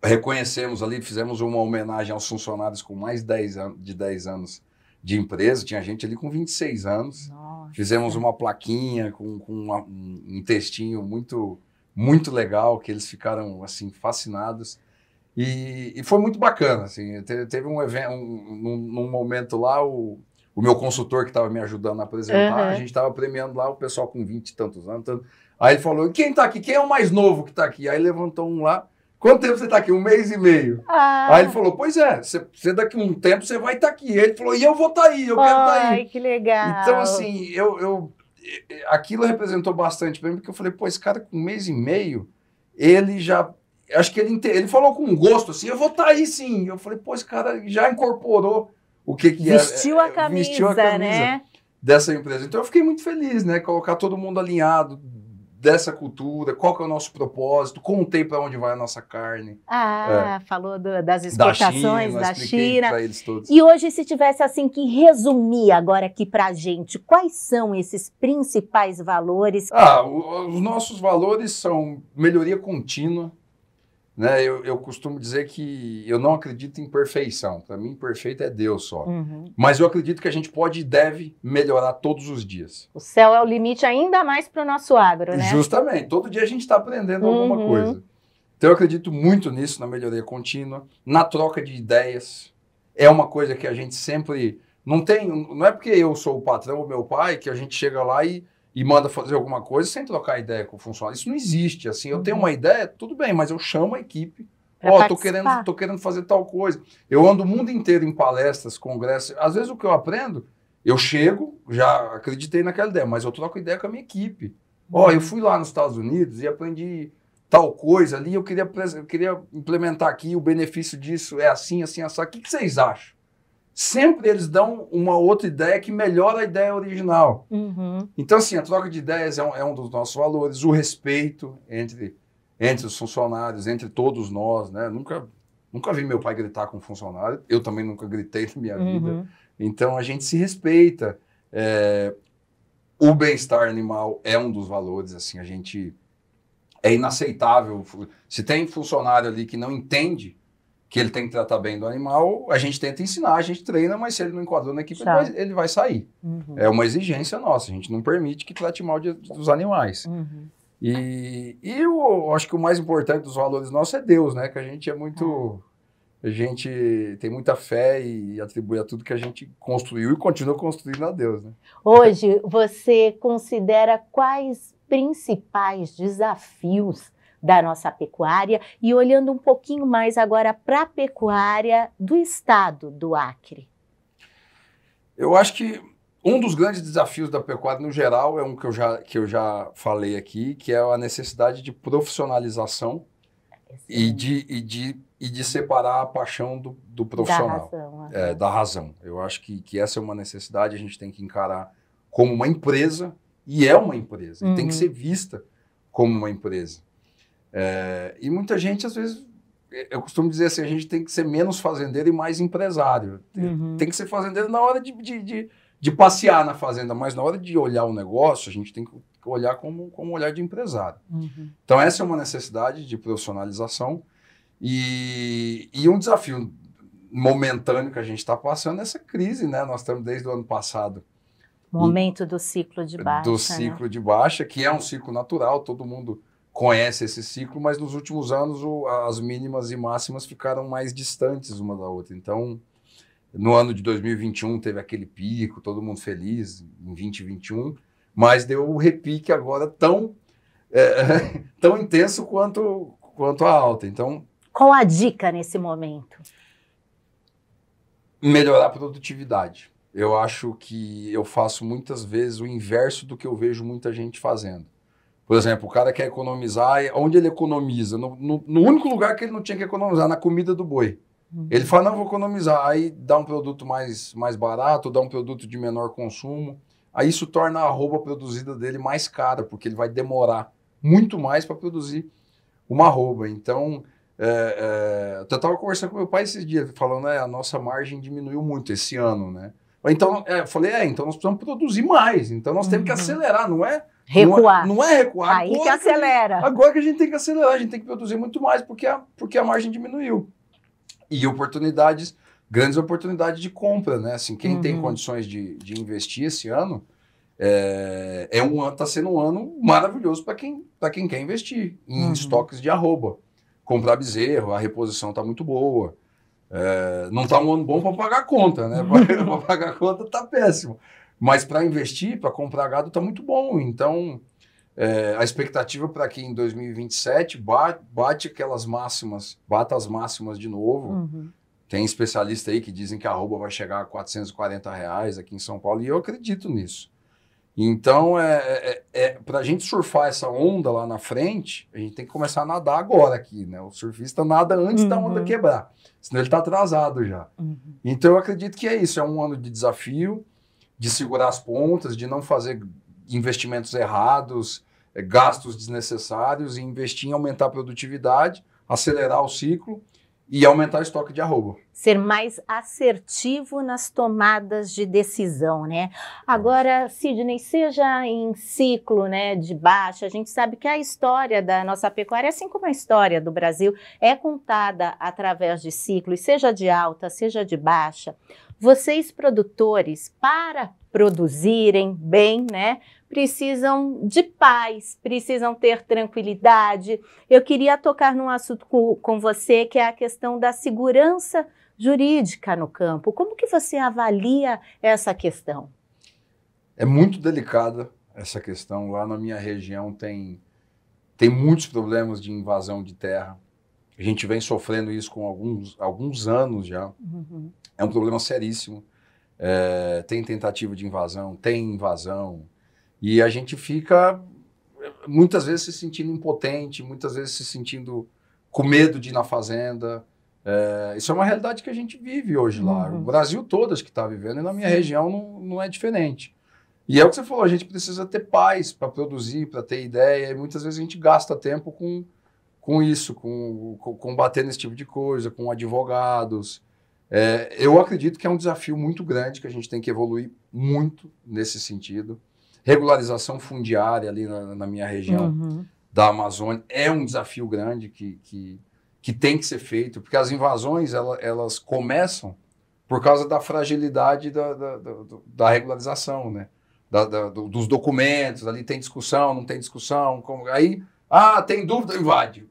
reconhecemos ali, fizemos uma homenagem aos funcionários com mais de 10 anos de empresa. Tinha gente ali com 26 anos. Nossa. Fizemos uma plaquinha com um textinho muito legal, que eles ficaram assim fascinados. E foi muito bacana. Assim, teve um evento, num momento lá, o meu consultor que estava me ajudando a apresentar, a gente estava premiando lá o pessoal com 20 e tantos anos. Aí ele falou, quem está aqui? Quem é o mais novo que está aqui? Aí levantou um lá. Quanto tempo você está aqui? 1 mês e meio. Aí ele falou, pois é, você daqui um tempo você vai estar aqui. Aí ele falou, e eu vou estar aí, eu quero estar aí. Ai, que legal. Então, assim, aquilo representou bastante para mim, porque eu falei, pô, esse cara com 1 mês e meio, ele já... Acho que ele falou com gosto, assim, eu vou estar aí sim. Eu falei, pô, esse cara já incorporou o que vestiu a camisa, né? Dessa empresa. Então eu fiquei muito feliz, né? Colocar todo mundo alinhado dessa cultura, qual que é o nosso propósito, contei para onde vai a nossa carne. Falou das exportações da China. Para eles todos. E hoje, se tivesse assim que resumir agora aqui para a gente, quais são esses principais valores? Os nossos valores são melhoria contínua, né? Eu costumo dizer que eu não acredito em perfeição. Para mim, perfeito é Deus só. Mas eu acredito que a gente pode e deve melhorar todos os dias. O céu é o limite ainda mais para o nosso agro, né? Justamente. Todo dia a gente está aprendendo alguma coisa. Então eu acredito muito nisso, na melhoria contínua, na troca de ideias. É uma coisa que a gente sempre... Não é porque eu sou o patrão ou meu pai que a gente chega lá e manda fazer alguma coisa sem trocar ideia com o funcionário. Isso não existe. Assim, eu tenho uma ideia, tudo bem, mas eu chamo a equipe. Tô querendo fazer tal coisa. Eu ando o mundo inteiro em palestras, congressos. Às vezes o que eu aprendo, eu chego, já acreditei naquela ideia, mas eu troco ideia com a minha equipe. Eu fui lá nos Estados Unidos e aprendi tal coisa ali, eu queria implementar aqui, o benefício disso é assim, assim, assim. O que vocês acham? Sempre eles dão uma outra ideia que melhora a ideia original. Então, assim, a troca de ideias é um dos nossos valores, o respeito entre os funcionários, entre todos nós, né? Nunca vi meu pai gritar com um funcionário, eu também nunca gritei na minha vida. Então, a gente se respeita. O bem-estar animal é um dos valores, assim, a gente... É inaceitável. Se tem funcionário ali que não entende que ele tem que tratar bem do animal, a gente tenta ensinar, a gente treina, mas se ele não enquadrou na equipe, ele vai sair. É uma exigência nossa, a gente não permite que trate mal dos animais. E eu acho que o mais importante dos valores nossos é Deus, né? Que a gente é muito... A gente tem muita fé e atribui a tudo que a gente construiu e continua construindo a Deus, né? Hoje, você considera quais principais desafios da nossa pecuária e olhando um pouquinho mais agora para a pecuária do estado do Acre? Eu acho que um dos grandes desafios da pecuária no geral é um que eu já falei aqui, que é a necessidade de profissionalização e de separar a paixão do profissional. Da razão. Eu acho que essa é uma necessidade, a gente tem que encarar como uma empresa, e é uma empresa, e tem que ser vista como uma empresa. E muita gente, às vezes, eu costumo dizer assim, a gente tem que ser menos fazendeiro e mais empresário. Tem que ser fazendeiro na hora de de passear na fazenda, mas na hora de olhar o negócio, a gente tem que olhar como um olhar de empresário. Então, essa é uma necessidade de profissionalização e um desafio momentâneo que a gente está passando é essa crise, né? Nós estamos desde o ano passado. Momento do ciclo de baixa. Do ciclo de baixa, que é um ciclo natural, todo mundo conhece esse ciclo, mas nos últimos anos as mínimas e máximas ficaram mais distantes uma da outra. Então, no ano de 2021 teve aquele pico, todo mundo feliz, em 2021, mas deu um repique agora tão intenso quanto a alta. Então, qual a dica nesse momento? Melhorar a produtividade. Eu acho que eu faço muitas vezes o inverso do que eu vejo muita gente fazendo. Por exemplo, o cara quer economizar, onde ele economiza? No único lugar que ele não tinha que economizar, na comida do boi. Ele fala, não, vou economizar. Aí dá um produto mais barato, dá um produto de menor consumo. Aí isso torna a arroba produzida dele mais cara, porque ele vai demorar muito mais para produzir uma arroba. Então, eu estava conversando com meu pai esses dias, falando, a nossa margem diminuiu muito esse ano, né? Então, eu falei, então nós precisamos produzir mais. Então, nós temos que acelerar, não é... Recuar. Não é recuar. Aí que acelera. Agora que a gente tem que acelerar, a gente tem que produzir muito mais, porque a margem diminuiu. E grandes oportunidades de compra, né? Assim, quem tem condições de investir esse ano, está sendo um ano maravilhoso para quem quer investir em estoques de arroba. Comprar bezerro, a reposição está muito boa. Não está um ano bom para pagar a conta, né? Para pagar a conta está péssimo. Mas para investir, para comprar gado, está muito bom. Então, a expectativa para que em 2027 bata as máximas de novo. Tem especialistas aí que dizem que a arroba vai chegar a R$440 aqui em São Paulo, e eu acredito nisso. Então, para a gente surfar essa onda lá na frente, a gente tem que começar a nadar agora aqui, né? O surfista nada antes da onda quebrar, senão ele está atrasado já. Então, eu acredito que é isso, é um ano de desafio, de segurar as pontas, de não fazer investimentos errados, gastos desnecessários, e investir em aumentar a produtividade, acelerar o ciclo e aumentar o estoque de arroba. Ser mais assertivo nas tomadas de decisão, né? Agora, Sidney, seja em ciclo, né, de baixa, a gente sabe que a história da nossa pecuária, assim como a história do Brasil, é contada através de ciclos, seja de alta, seja de baixa. Vocês, produtores, para produzirem bem, né, precisam de paz, precisam ter tranquilidade. Eu queria tocar num assunto com você, que é a questão da segurança jurídica no campo. Como que você avalia essa questão? É muito delicada essa questão. Lá na minha região tem muitos problemas de invasão de terra. A gente vem sofrendo isso com alguns anos já. É um problema seríssimo. Tem tentativa de invasão, tem invasão. E a gente fica, muitas vezes, se sentindo impotente, muitas vezes se sentindo com medo de ir na fazenda. Isso é uma realidade que a gente vive hoje lá. O Brasil todo acho que está vivendo, e na minha região não é diferente. E é o que você falou, a gente precisa ter paz para produzir, para ter ideia, e muitas vezes a gente gasta tempo com isso, com combater nesse tipo de coisa, com advogados. Eu acredito que é um desafio muito grande, que a gente tem que evoluir muito nesse sentido. Regularização fundiária ali na minha região da Amazônia é um desafio grande que tem que ser feito, porque as invasões elas começam por causa da fragilidade da regularização, né? Dos documentos, ali tem discussão, não tem discussão, aí, tem dúvida, invade.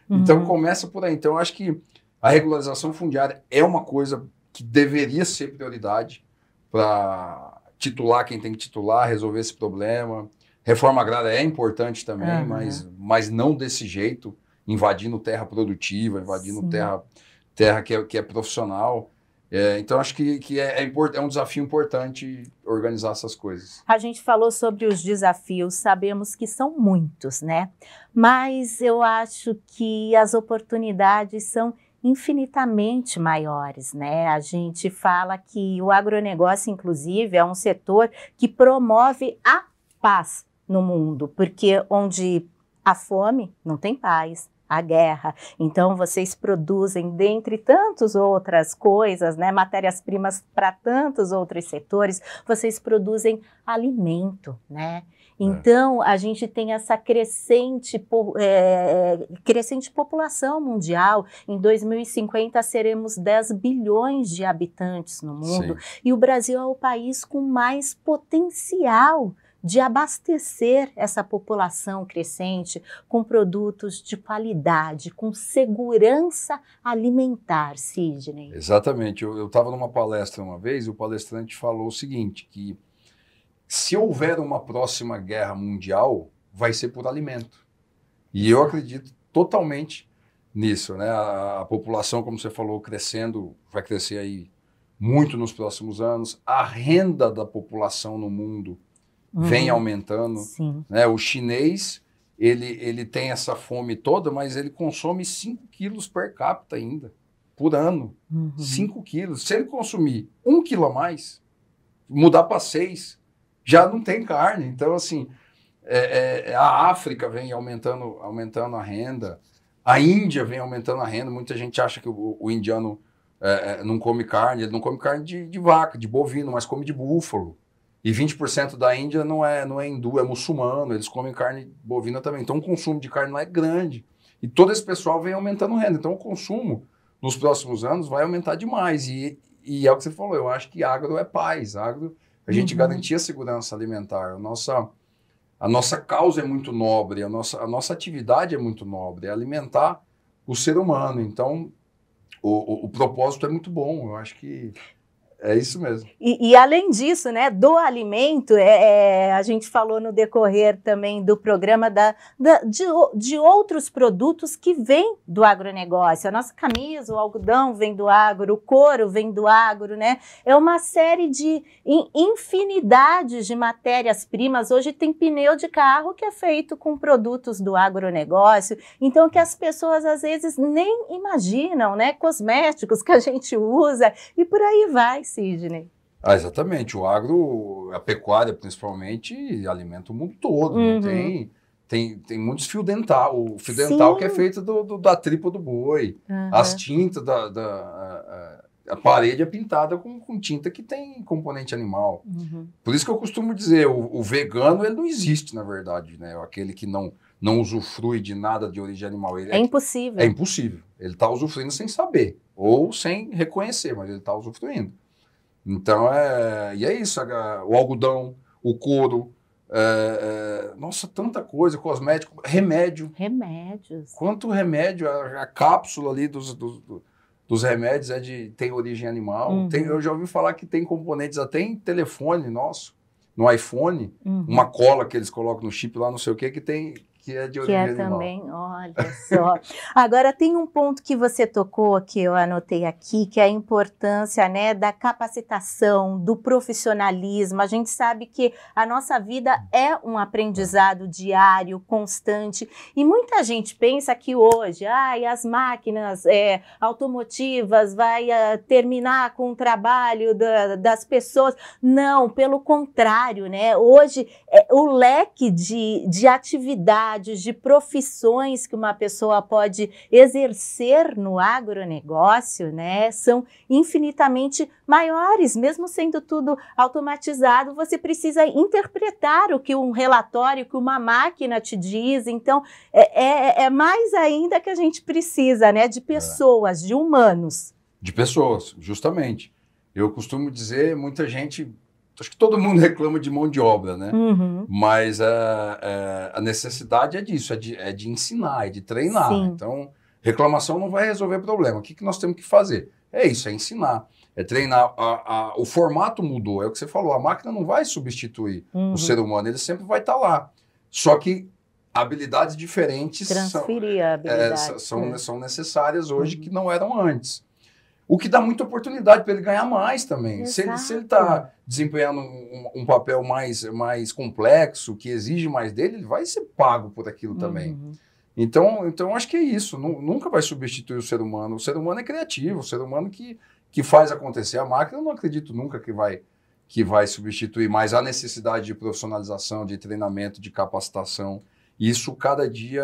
Então começa por aí. Então eu acho que a regularização fundiária é uma coisa que deveria ser prioridade para titular quem tem que titular, resolver esse problema. Reforma agrária é importante também, mas não desse jeito, invadindo terra produtiva, invadindo terra que é profissional. Então, acho que é um desafio importante organizar essas coisas. A gente falou sobre os desafios, sabemos que são muitos, né? Mas eu acho que as oportunidades são infinitamente maiores, né? A gente fala que o agronegócio, inclusive, é um setor que promove a paz no mundo, porque onde há fome, não tem paz. a guerra. Então, vocês produzem, dentre tantas outras coisas, né, matérias-primas para tantos outros setores, vocês produzem alimento, né? Então, a gente tem essa crescente população mundial. Em 2050, seremos 10 bilhões de habitantes no mundo. Sim. E o Brasil é o país com mais potencial de abastecer essa população crescente com produtos de qualidade, com segurança alimentar, Sidney. Exatamente. Eu estava numa palestra uma vez e o palestrante falou o seguinte, que se houver uma próxima guerra mundial, vai ser por alimento. E eu acredito totalmente nisso, né? A população, como você falou, crescendo, vai crescer aí muito nos próximos anos. A renda da população no mundo vem aumentando. Sim. Né? O chinês, ele tem essa fome toda, mas ele consome 5 quilos per capita ainda, por ano. 5 quilos. Se ele consumir 1 quilo a mais, mudar para 6, já não tem carne. Então, assim, a África vem aumentando a renda, a Índia vem aumentando a renda. Muita gente acha que o indiano não come carne, ele não come carne de vaca, de bovino, mas come de búfalo. E 20% da Índia não é hindu, é muçulmano, eles comem carne bovina também. Então o consumo de carne lá é grande. E todo esse pessoal vem aumentando renda. Então o consumo nos próximos anos vai aumentar demais. E é o que você falou, eu acho que agro é paz. Agro, a gente garantir a segurança alimentar. A nossa causa é muito nobre, a nossa atividade é muito nobre, é alimentar o ser humano. Então o propósito é muito bom, eu acho que é isso mesmo. E além disso, né, do alimento, a gente falou no decorrer também do programa de outros produtos que vêm do agronegócio. A nossa camisa, o algodão vem do agro, o couro vem do agro, né? É uma série de infinidades de matérias-primas. Hoje tem pneu de carro que é feito com produtos do agronegócio. Então, que as pessoas às vezes nem imaginam, né? Cosméticos que a gente usa e por aí vai. Sidney. Exatamente. O agro, a pecuária principalmente, alimenta o mundo todo. Tem muitos fio dental. O fio dental que é feito da tripa do boi. As tintas, a parede é pintada com tinta que tem componente animal. Por isso que eu costumo dizer, o vegano ele não existe, na verdade. Né? Aquele que não usufrui de nada de origem animal. É impossível. É impossível. Ele está usufruindo sem saber. Ou sem reconhecer, mas ele está usufruindo. Então, e é isso, o algodão, o couro, nossa, tanta coisa, cosmético, remédio. Remédios. Quanto remédio, a cápsula ali dos remédios tem origem animal. Eu já ouvi falar que tem componentes até em telefone nosso, no iPhone, uma cola que eles colocam no chip lá, não sei o que é de origem animal. Também, olha só. Agora, tem um ponto que você tocou, que eu anotei aqui, que é a importância, né, da capacitação, do profissionalismo. A gente sabe que a nossa vida é um aprendizado diário, constante, e muita gente pensa que hoje, as máquinas automotivas vai terminar com o trabalho das pessoas. Não, pelo contrário, né? Hoje, o leque de atividades, de profissões que uma pessoa pode exercer no agronegócio, né, são infinitamente maiores. Mesmo sendo tudo automatizado, você precisa interpretar o que um relatório, que uma máquina te diz. Então, é mais ainda que a gente precisa, né, de pessoas, de humanos. De pessoas, justamente. Eu costumo dizer, muita gente... Acho que todo mundo reclama de mão de obra, né? Mas a necessidade é disso, é de ensinar, é de treinar. Sim. Então, reclamação não vai resolver problema. O que nós temos que fazer? É isso, é ensinar, é treinar. O formato mudou, é o que você falou, a máquina não vai substituir o ser humano, ele sempre vai estar lá. Só que habilidades diferentes são necessárias hoje que não eram antes. O que dá muita oportunidade para ele ganhar mais também. Se ele está desempenhando um papel mais complexo, que exige mais dele, ele vai ser pago por aquilo também. Então, acho que é isso. Nunca vai substituir o ser humano. O ser humano é criativo, o ser humano que faz acontecer. A máquina, eu não acredito nunca que vai substituir, mas a necessidade de profissionalização, de treinamento, de capacitação isso cada dia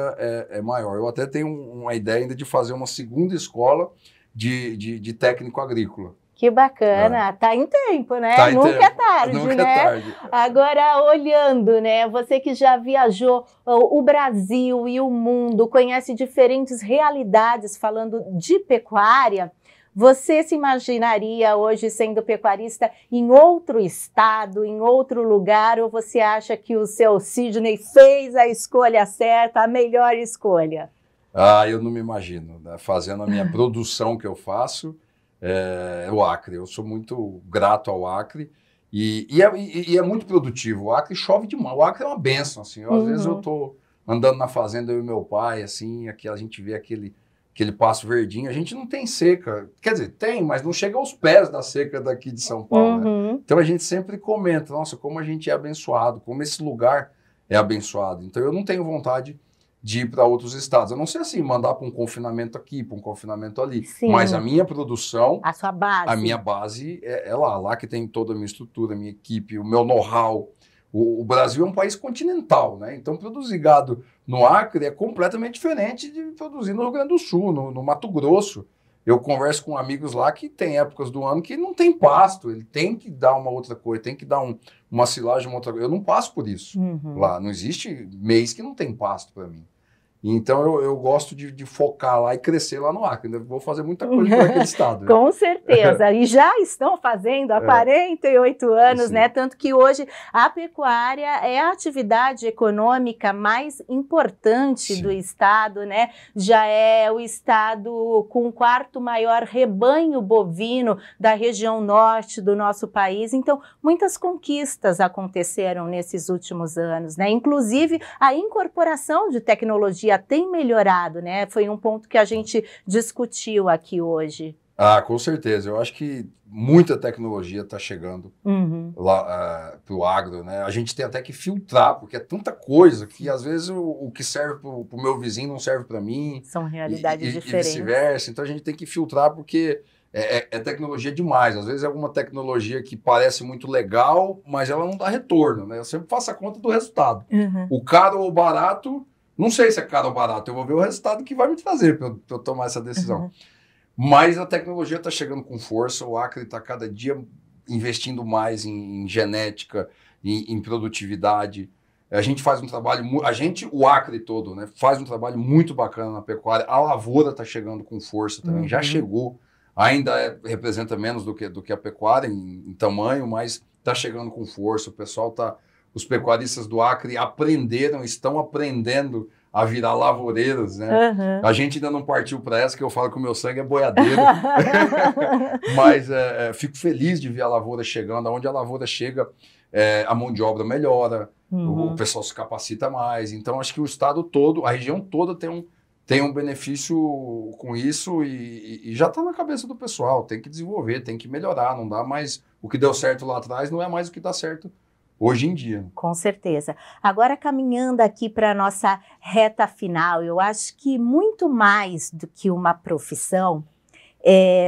é maior. Eu até tenho uma ideia ainda de fazer uma segunda escola de técnico agrícola. Que bacana, tá em tempo, né? Tá em Nunca tempo. é tarde, Nunca né? é tarde. Agora, olhando, né? Você que já viajou o Brasil e o mundo, conhece diferentes realidades falando de pecuária, você se imaginaria hoje sendo pecuarista em outro estado, em outro lugar, ou você acha que o seu Sidney fez a escolha certa, a melhor escolha? Eu não me imagino, né? Fazendo a minha produção que eu faço, o Acre. Eu sou muito grato ao Acre e é muito produtivo. O Acre chove demais. O Acre é uma bênção, assim. Às vezes eu estou andando na fazenda, eu e meu pai, assim, aqui a gente vê aquele pasto verdinho. A gente não tem seca. Quer dizer, tem, mas não chega aos pés da seca daqui de São Paulo, né? Então a gente sempre comenta, nossa, como a gente é abençoado, como esse lugar é abençoado. Então eu não tenho vontade de ir para outros estados. Eu não sei assim, mandar para um confinamento aqui, para um confinamento ali. Sim. Mas a minha produção, a sua base, a minha base é lá que tem toda a minha estrutura, a minha equipe, o meu know-how. O Brasil é um país continental, né? Então produzir gado no Acre é completamente diferente de produzir no Rio Grande do Sul, no Mato Grosso. Eu converso com amigos lá que tem épocas do ano que não tem pasto, ele tem que dar uma outra coisa, tem que dar uma silagem, uma outra coisa. Eu não passo por isso lá, não existe mês que não tem pasto para mim. Então eu gosto de focar lá e crescer lá no Acre. Vou fazer muita coisa por aquele estado. Com certeza. E já estão fazendo há 48 anos, né? Tanto que hoje a pecuária é a atividade econômica mais importante do estado, né? Já é o estado com o quarto maior rebanho bovino da região norte do nosso país. Então, muitas conquistas aconteceram nesses últimos anos, né? Inclusive, a incorporação de tecnologia tem melhorado, né? Foi um ponto que a gente discutiu aqui hoje. Com certeza. Eu acho que muita tecnologia está chegando lá para o agro, né? A gente tem até que filtrar, porque é tanta coisa que às vezes o que serve para o meu vizinho não serve para mim. São realidades diferentes. E vice-versa. Então a gente tem que filtrar porque é tecnologia demais. Às vezes é alguma tecnologia que parece muito legal, mas ela não dá retorno, né? Eu sempre faço a conta do resultado. O caro ou barato, não sei se é caro ou barato, eu vou ver o resultado que vai me trazer para eu tomar essa decisão. Mas a tecnologia está chegando com força, o Acre está cada dia investindo mais em genética, em produtividade. A gente faz um trabalho, o Acre todo, né, faz um trabalho muito bacana na pecuária. A lavoura está chegando com força também, já chegou. Ainda representa menos do que a pecuária em tamanho, mas está chegando com força. O pessoal os pecuaristas do Acre estão aprendendo a virar lavoureiros, né? A gente ainda não partiu para essa, que eu falo que o meu sangue é boiadeiro. Mas fico feliz de ver a lavoura chegando. Onde a lavoura chega, a mão de obra melhora, o pessoal se capacita mais. Então, acho que o estado todo, a região toda tem um benefício com isso e já está na cabeça do pessoal. Tem que desenvolver, tem que melhorar. Não dá mais... O que deu certo lá atrás não é mais o que dá certo hoje em dia. Com certeza. Agora, caminhando aqui para a nossa reta final, eu acho que muito mais do que uma profissão,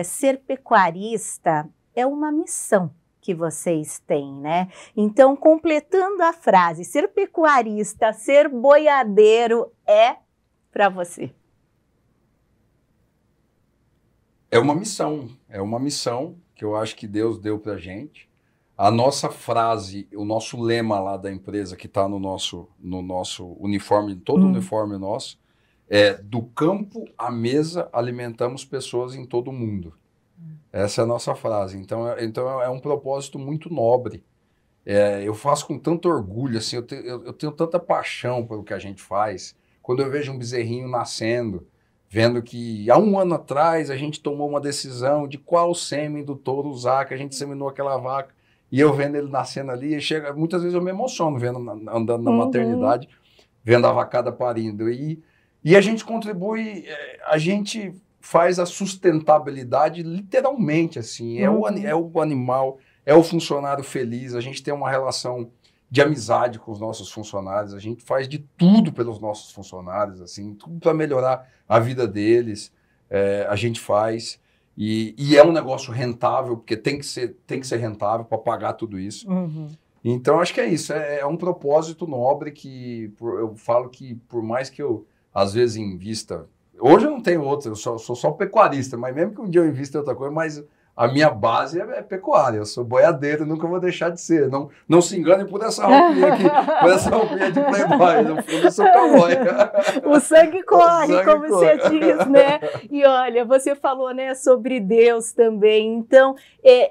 ser pecuarista é uma missão que vocês têm, né? Então, completando a frase, ser pecuarista, ser boiadeiro é para você? É uma missão que eu acho que Deus deu para a gente. A nossa frase, o nosso lema lá da empresa que está no nosso uniforme, todo o uniforme nosso, é: do campo à mesa alimentamos pessoas em todo o mundo. Essa é a nossa frase. Então é um propósito muito nobre. Eu faço com tanto orgulho, assim, eu tenho tanta paixão pelo que a gente faz. Quando eu vejo um bezerrinho nascendo, vendo que há um ano atrás a gente tomou uma decisão de qual sêmen do touro usar, que a gente seminou aquela vaca, e eu vendo ele nascendo ali, muitas vezes eu me emociono andando na maternidade, vendo a vacada parindo. E a gente contribui, a gente faz a sustentabilidade literalmente, assim, é o animal, é o funcionário feliz, a gente tem uma relação de amizade com os nossos funcionários, a gente faz de tudo pelos nossos funcionários, assim, tudo para melhorar a vida deles, a gente faz. E é um negócio rentável, porque tem que ser rentável para pagar tudo isso. Então, acho que é isso, é um propósito nobre que eu falo que por mais que eu, às vezes, invista... Hoje eu não tenho outra, eu sou só pecuarista, mas mesmo que um dia eu invista em outra coisa, mas a minha base é pecuária, eu sou boiadeiro, nunca vou deixar de ser. Não se engane por essa roupinha aqui, por essa roupinha de playboy, no fundo eu sou cowboy. O sangue corre, como corre. você diz, né? E olha, você falou, né, sobre Deus também, então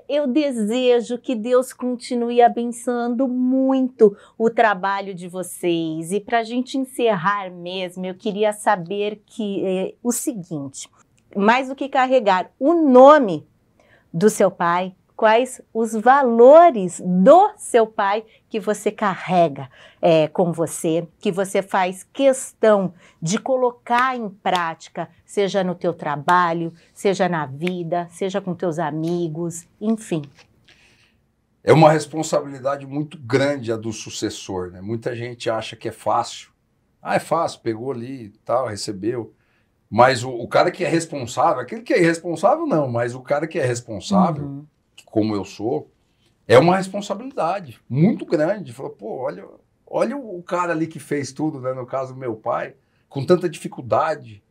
eu desejo que Deus continue abençoando muito o trabalho de vocês. E para a gente encerrar mesmo, eu queria saber o seguinte, mais do que carregar o nome do seu pai, quais os valores do seu pai que você carrega com você, que você faz questão de colocar em prática, seja no teu trabalho, seja na vida, seja com teus amigos, enfim. É uma responsabilidade muito grande a do sucessor, né? Muita gente acha que é fácil. Ah, é fácil, pegou ali e tal, recebeu. Mas o cara que é responsável, aquele que é irresponsável não, mas o cara que é responsável, como eu sou, é uma responsabilidade muito grande. Fala, pô, olha o cara ali que fez tudo, né? No caso do meu pai, com tanta dificuldade.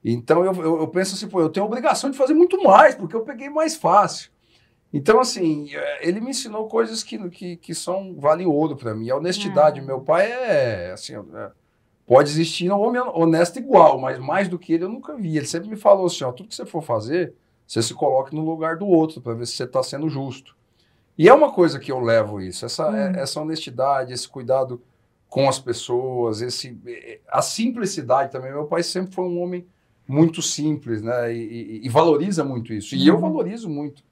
Então eu penso assim, pô, eu tenho a obrigação de fazer muito mais, porque eu peguei mais fácil. Então, assim, ele me ensinou coisas que valem ouro para mim. A honestidade, meu pai assim... Pode existir um homem honesto igual, mas mais do que ele eu nunca vi. Ele sempre me falou assim, ó, tudo que você for fazer, você se coloque no lugar do outro para ver se você está sendo justo. E é uma coisa que eu levo isso, essa honestidade, esse cuidado com as pessoas, a simplicidade também. Meu pai sempre foi um homem muito simples, né? E valoriza muito isso. E eu valorizo muito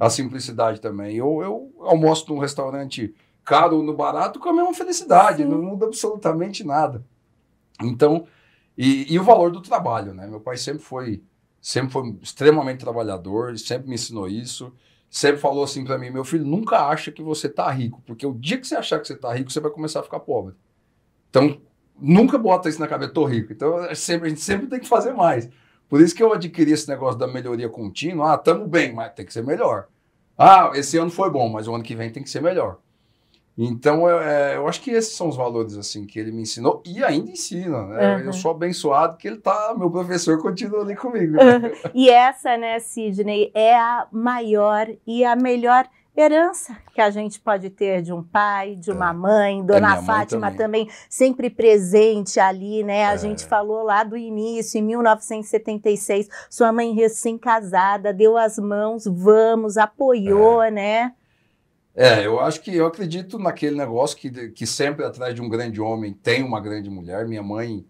a simplicidade também. Eu almoço num restaurante caro ou no barato com a mesma felicidade, não muda absolutamente nada. Então, e o valor do trabalho, né? Meu pai sempre foi extremamente trabalhador, sempre me ensinou isso, sempre falou assim para mim, meu filho, nunca acha que você tá rico, porque o dia que você achar que você tá rico, você vai começar a ficar pobre. Então, nunca bota isso na cabeça, tô rico. Então, a gente sempre tem que fazer mais. Por isso que eu adquiri esse negócio da melhoria contínua. Ah, estamos bem, mas tem que ser melhor. Ah, esse ano foi bom, mas o ano que vem tem que ser melhor. Então, eu acho que esses são os valores assim que ele me ensinou e ainda ensina, né? Eu sou abençoado que meu professor continua ali comigo. E essa, né, Sidney, é a maior e a melhor herança que a gente pode ter de um pai, de uma mãe. Dona Fátima também sempre presente ali, né? A gente falou lá do início, em 1976, sua mãe recém-casada, deu as mãos, vamos, apoiou, né? Eu acredito naquele negócio que sempre atrás de um grande homem tem uma grande mulher. Minha mãe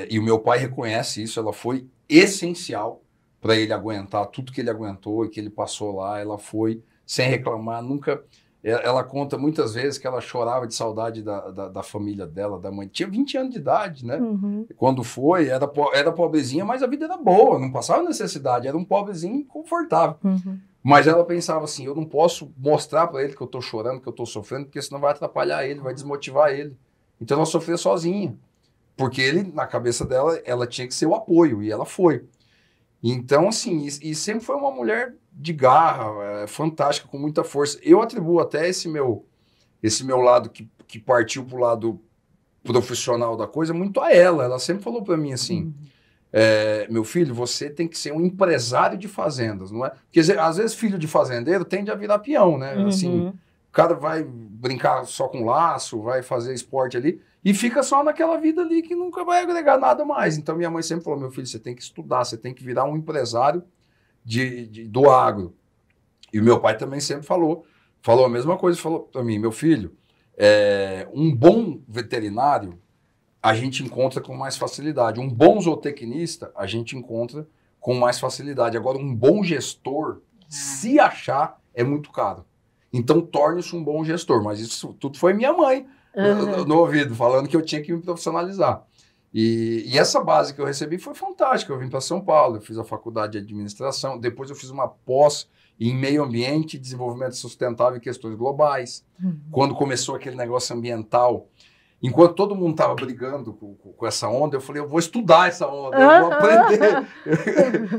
e o meu pai reconhecem isso, ela foi essencial para ele aguentar tudo que ele aguentou e que ele passou lá. Ela foi sem reclamar, nunca... Ela conta muitas vezes que ela chorava de saudade da família dela, da mãe. Tinha 20 anos de idade, né? Quando foi, era pobrezinha, mas a vida era boa, não passava necessidade, era um pobrezinho confortável. Mas ela pensava assim, eu não posso mostrar para ele que eu estou chorando, que eu estou sofrendo, porque senão vai atrapalhar ele, vai desmotivar ele. Então ela sofria sozinha, porque ele, na cabeça dela, ela tinha que ser o apoio, e ela foi. Então, assim, e sempre foi uma mulher de garra, fantástica, com muita força. Eu atribuo até esse meu lado que partiu para o lado profissional da coisa muito a ela. Ela sempre falou para mim assim... meu filho, você tem que ser um empresário de fazendas, não é? Porque às vezes filho de fazendeiro tende a virar peão, né? Assim, o cara vai brincar só com laço, vai fazer esporte ali e fica só naquela vida ali que nunca vai agregar nada mais. Então minha mãe sempre falou, meu filho, você tem que estudar, você tem que virar um empresário do agro. E o meu pai também sempre falou a mesma coisa, falou para mim, meu filho, um bom veterinário a gente encontra com mais facilidade. Um bom zootecnista, a gente encontra com mais facilidade. Agora, um bom gestor, se achar, é muito caro. Então, torne-se um bom gestor. Mas isso tudo foi minha mãe no ouvido, falando que eu tinha que me profissionalizar. E essa base que eu recebi foi fantástica. Eu vim para São Paulo, eu fiz a faculdade de administração, depois eu fiz uma pós em meio ambiente, desenvolvimento sustentável e questões globais. Quando começou aquele negócio ambiental, enquanto todo mundo estava brigando com essa onda, eu falei, eu vou estudar essa onda, eu vou aprender,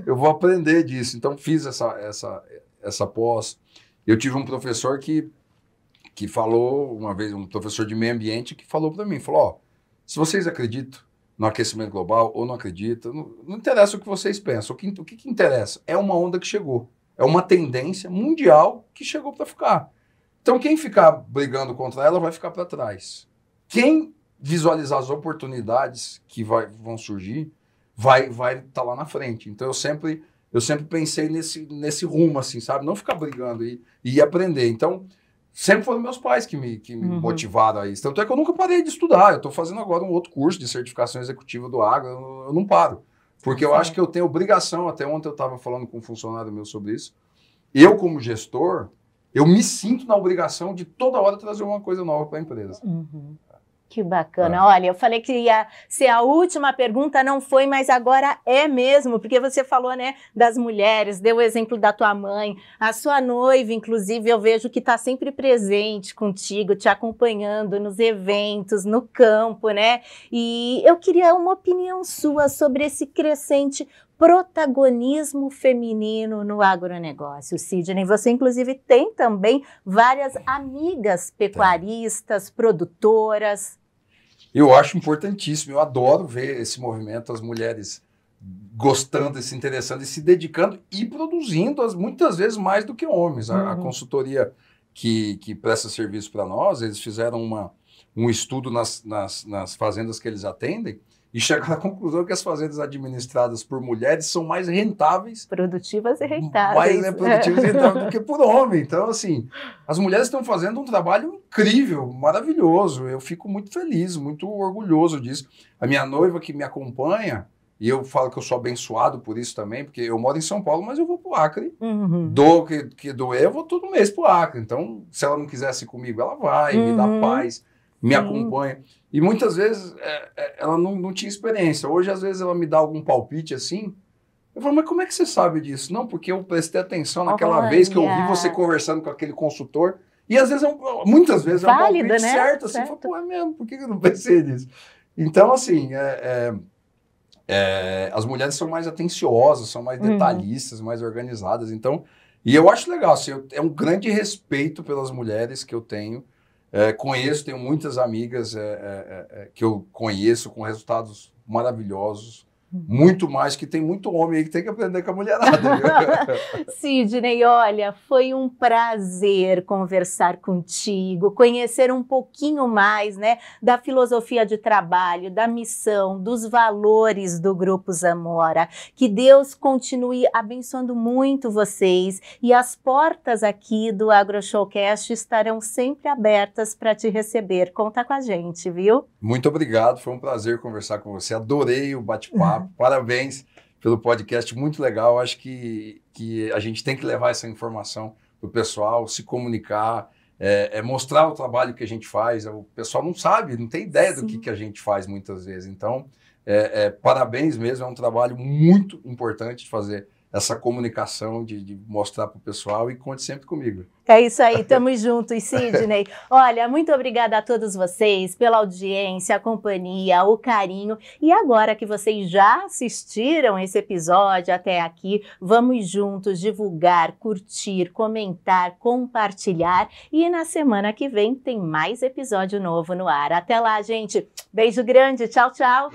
eu vou aprender disso. Então, fiz essa pós. Eu tive um professor que que falou uma vez, um professor de meio ambiente que falou para mim, falou, ó, se vocês acreditam no aquecimento global ou não acreditam, não interessa o que vocês pensam, o que interessa é uma onda que chegou, é uma tendência mundial que chegou para ficar. Então quem ficar brigando contra ela vai ficar para trás. Quem visualizar as oportunidades que vão surgir, vai estar lá na frente. Então eu sempre pensei nesse rumo, assim, sabe? Não ficar brigando e aprender. Então, sempre foram meus pais que me motivaram a isso. Tanto é que eu nunca parei de estudar. Eu estou fazendo agora um outro curso de certificação executiva do agro. Eu não paro. Porque eu acho que eu tenho obrigação, até ontem eu estava falando com um funcionário meu sobre isso. Eu, como gestor, eu me sinto na obrigação de toda hora trazer uma coisa nova para a empresa. Que bacana. Olha, eu falei que ia ser a última pergunta, não foi, mas agora é mesmo, porque você falou, né, das mulheres, deu o exemplo da tua mãe, a sua noiva, inclusive, eu vejo que está sempre presente contigo, te acompanhando nos eventos, no campo, né? E eu queria uma opinião sua sobre esse crescente protagonismo feminino no agronegócio. Sidney, você inclusive tem também várias amigas pecuaristas, produtoras. Eu acho importantíssimo, eu adoro ver esse movimento, as mulheres gostando, se interessando e se dedicando e produzindo muitas vezes mais do que homens. A consultoria que presta serviço para nós, eles fizeram um estudo nas fazendas que eles atendem, e chegaram à conclusão que as fazendas administradas por mulheres são mais rentáveis. Produtivas e rentáveis. Mais produtivas e rentáveis do que por homem. Então, assim, as mulheres estão fazendo um trabalho incrível, maravilhoso. Eu fico muito feliz, muito orgulhoso disso. A minha noiva que me acompanha, e eu falo que eu sou abençoado por isso também, porque eu moro em São Paulo, mas eu vou para o Acre. Que doer, eu vou todo mês para o Acre. Então, se ela não quisesse ir comigo, ela vai, me dá paz, me acompanha. E muitas vezes ela não tinha experiência. Hoje, às vezes, ela me dá algum palpite assim. Eu falo, mas como é que você sabe disso? Não, porque eu prestei atenção naquela vez que eu vi você conversando com aquele consultor. E às vezes, muitas vezes, é um palpite certo. Assim, eu falo, pô, é mesmo, por que eu não pensei nisso? Então, assim, as mulheres são mais atenciosas, são mais detalhistas, mais organizadas. Então, e eu acho legal, assim, é um grande respeito pelas mulheres que eu tenho. Tenho muitas amigas que eu conheço com resultados maravilhosos, muito mais, que tem muito homem aí que tem que aprender com a mulherada. Sidney, olha, foi um prazer conversar contigo, conhecer um pouquinho mais, né, da filosofia de trabalho, da missão, dos valores do Grupo Zamora. Que Deus continue abençoando muito vocês e as portas aqui do AgroShowcast estarão sempre abertas para te receber. Conta com a gente, viu? Muito obrigado, foi um prazer conversar com você, adorei o bate-papo. Parabéns pelo podcast, muito legal. Acho que a gente tem que levar essa informação para o pessoal, se comunicar, mostrar o trabalho que a gente faz. O pessoal não sabe, não tem ideia do que a gente faz muitas vezes. Então, parabéns mesmo, é um trabalho muito importante de fazer essa comunicação, de mostrar para o pessoal, e conte sempre comigo. É isso aí, estamos juntos, Sidney. Olha, muito obrigada a todos vocês pela audiência, a companhia, o carinho. E agora que vocês já assistiram esse episódio até aqui, vamos juntos divulgar, curtir, comentar, compartilhar. E na semana que vem tem mais episódio novo no ar. Até lá, gente. Beijo grande. Tchau, tchau.